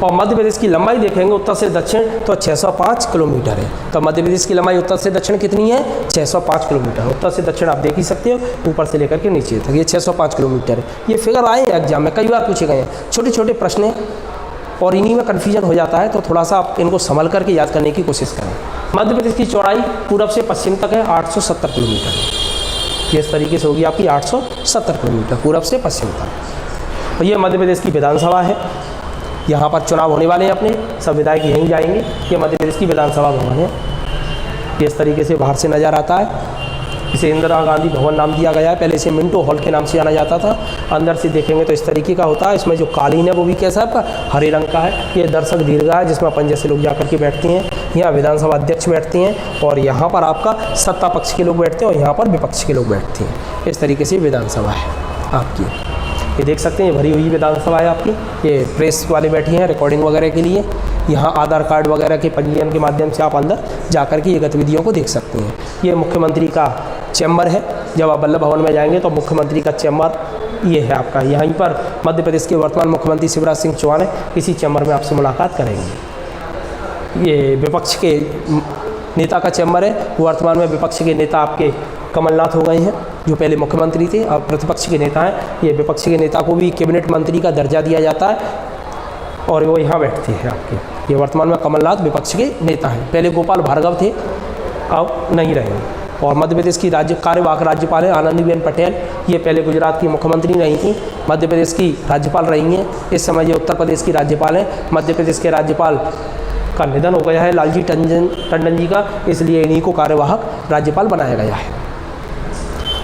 और मध्य प्रदेश की लंबाई देखेंगे उत्तर से दक्षिण तो 605 किलोमीटर है। तो मध्य प्रदेश की लंबाई उत्तर से दक्षिण कितनी है, 605 किलोमीटर। उत्तर से दक्षिण आप देख ही सकते हो, ऊपर से लेकर के नीचे तक ये 605 किलोमीटर है। ये फिगर आए हैं एग्जाम में, कई बार पूछे गए हैं, छोटे छोटे प्रश्न हैं और इन्हीं में कन्फ्यूजन हो जाता है, तो थोड़ा सा आप इनको संभल करके याद करने की कोशिश करें। मध्य प्रदेश की चौड़ाई पूर्व से पश्चिम तक है 870 किलोमीटर। ये इस तरीके से होगी आपकी 870 किलोमीटर पूर्व से पश्चिम तक। और ये मध्य प्रदेश की विधानसभा है, यहाँ पर चुनाव होने वाले हैं अपने, सब विधायक यहीं जाएंगे। ये मध्य प्रदेश की विधानसभा भवन है, ये इस तरीके से बाहर से नज़र आता है। इसे इंदिरा गांधी भवन नाम दिया गया है, पहले इसे मिंटो हॉल के नाम से जाना जाता था। अंदर से देखेंगे तो इस तरीके का होता है, इसमें जो कालीन है वो भी कैसा है आपका, हरे रंग का है। ये दर्शक दीर्घा है जिसमें अपन जैसे लोग जाकर के बैठते हैं। यहाँ विधानसभा अध्यक्ष बैठते हैं और यहाँ पर आपका सत्ता पक्ष के लोग बैठते हैं और यहाँ पर विपक्ष के लोग बैठते हैं। इस तरीके से विधानसभा है आपकी, ये देख सकते हैं, भरी हुई विधानसभा है आपकी। ये प्रेस वाले बैठे हैं रिकॉर्डिंग वगैरह के लिए। यहाँ आधार कार्ड वगैरह के पंजीयन के माध्यम से आप अंदर जाकर के ये गतिविधियों को देख सकते हैं। ये मुख्यमंत्री का चैम्बर है, जब आप वल्लभ भवन में जाएंगे तो मुख्यमंत्री का चैम्बर ये है आपका। यहीं पर मध्य प्रदेश के वर्तमान मुख्यमंत्री शिवराज सिंह चौहान है, इसी चैम्बर में आपसे मुलाकात करेंगे। ये विपक्ष के नेता का चैम्बर है, वर्तमान में विपक्ष के नेता आपके कमलनाथ हो गए हैं, जो पहले मुख्यमंत्री थे, अब प्रतिपक्ष के नेता हैं। ये विपक्ष के नेता को भी कैबिनेट मंत्री का दर्जा दिया जाता है और वो यहाँ बैठते हैं आपके। ये वर्तमान में कमलनाथ विपक्ष के नेता हैं, पहले गोपाल भार्गव थे, अब नहीं रहे। और मध्य प्रदेश की कार्यवाहक राज्यपाल है आनंदीबेन पटेल, ये पहले गुजरात की मुख्यमंत्री नहीं थी, मध्य प्रदेश की राज्यपाल रही हैं। इस समय ये उत्तर प्रदेश की राज्यपाल हैं। मध्य प्रदेश के राज्यपाल का निधन हो गया है लालजी टंडन जी का, इसलिए इन्हीं को कार्यवाहक राज्यपाल बनाया गया है।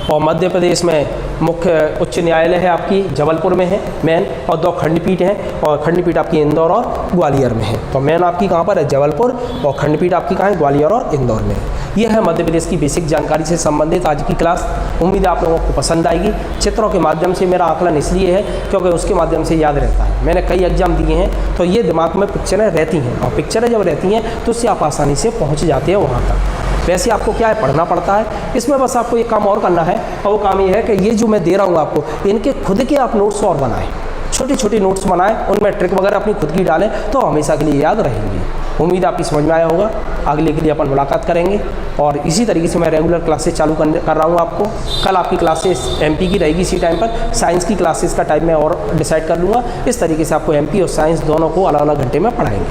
और मध्य प्रदेश में मुख्य उच्च न्यायालय है आपकी जबलपुर में है मेन, और 2 खंडपीठ हैं, और खंडपीठ आपकी इंदौर और ग्वालियर में है। तो मेन आपकी कहाँ पर है, जबलपुर, और खंडपीठ आपकी कहाँ है, ग्वालियर और इंदौर में है। यह है मध्य प्रदेश की बेसिक जानकारी से संबंधित आज की क्लास। उम्मीद है आप लोगों को पसंद आएगी। चित्रों के माध्यम से मेरा आकलन इसलिए है क्योंकि उसके माध्यम से याद रहता है। मैंने कई एग्जाम दिए हैं तो ये दिमाग में पिक्चरें रहती हैं, और पिक्चरें जब रहती हैं तो उससे आप आसानी से पहुँच जाते हैं वहाँ तक। वैसे आपको क्या है, पढ़ना पड़ता है, इसमें बस आपको एक काम और करना है, और वो काम ये है कि ये जो मैं दे रहा हूँ आपको, इनके खुद के आप नोट्स और बनाएं, छोटी छोटी नोट्स बनाएं, उनमें ट्रिक वगैरह अपनी खुद की डालें, तो हमेशा के लिए याद रहेंगी। उम्मीद आपकी समझ में आया होगा। अगले के लिए अपन मुलाकात करेंगे, और इसी तरीके से मैं रेगुलर क्लासेस चालू कर रहा हूँ आपको। कल आपकी क्लासेस एमपी की रहेगी इसी टाइम पर, साइंस की क्लासेस का टाइम मैं और डिसाइड कर लूँगा। इस तरीके से आपको एमपी और साइंस दोनों को अलग अलग घंटे में पढ़ाएंगे।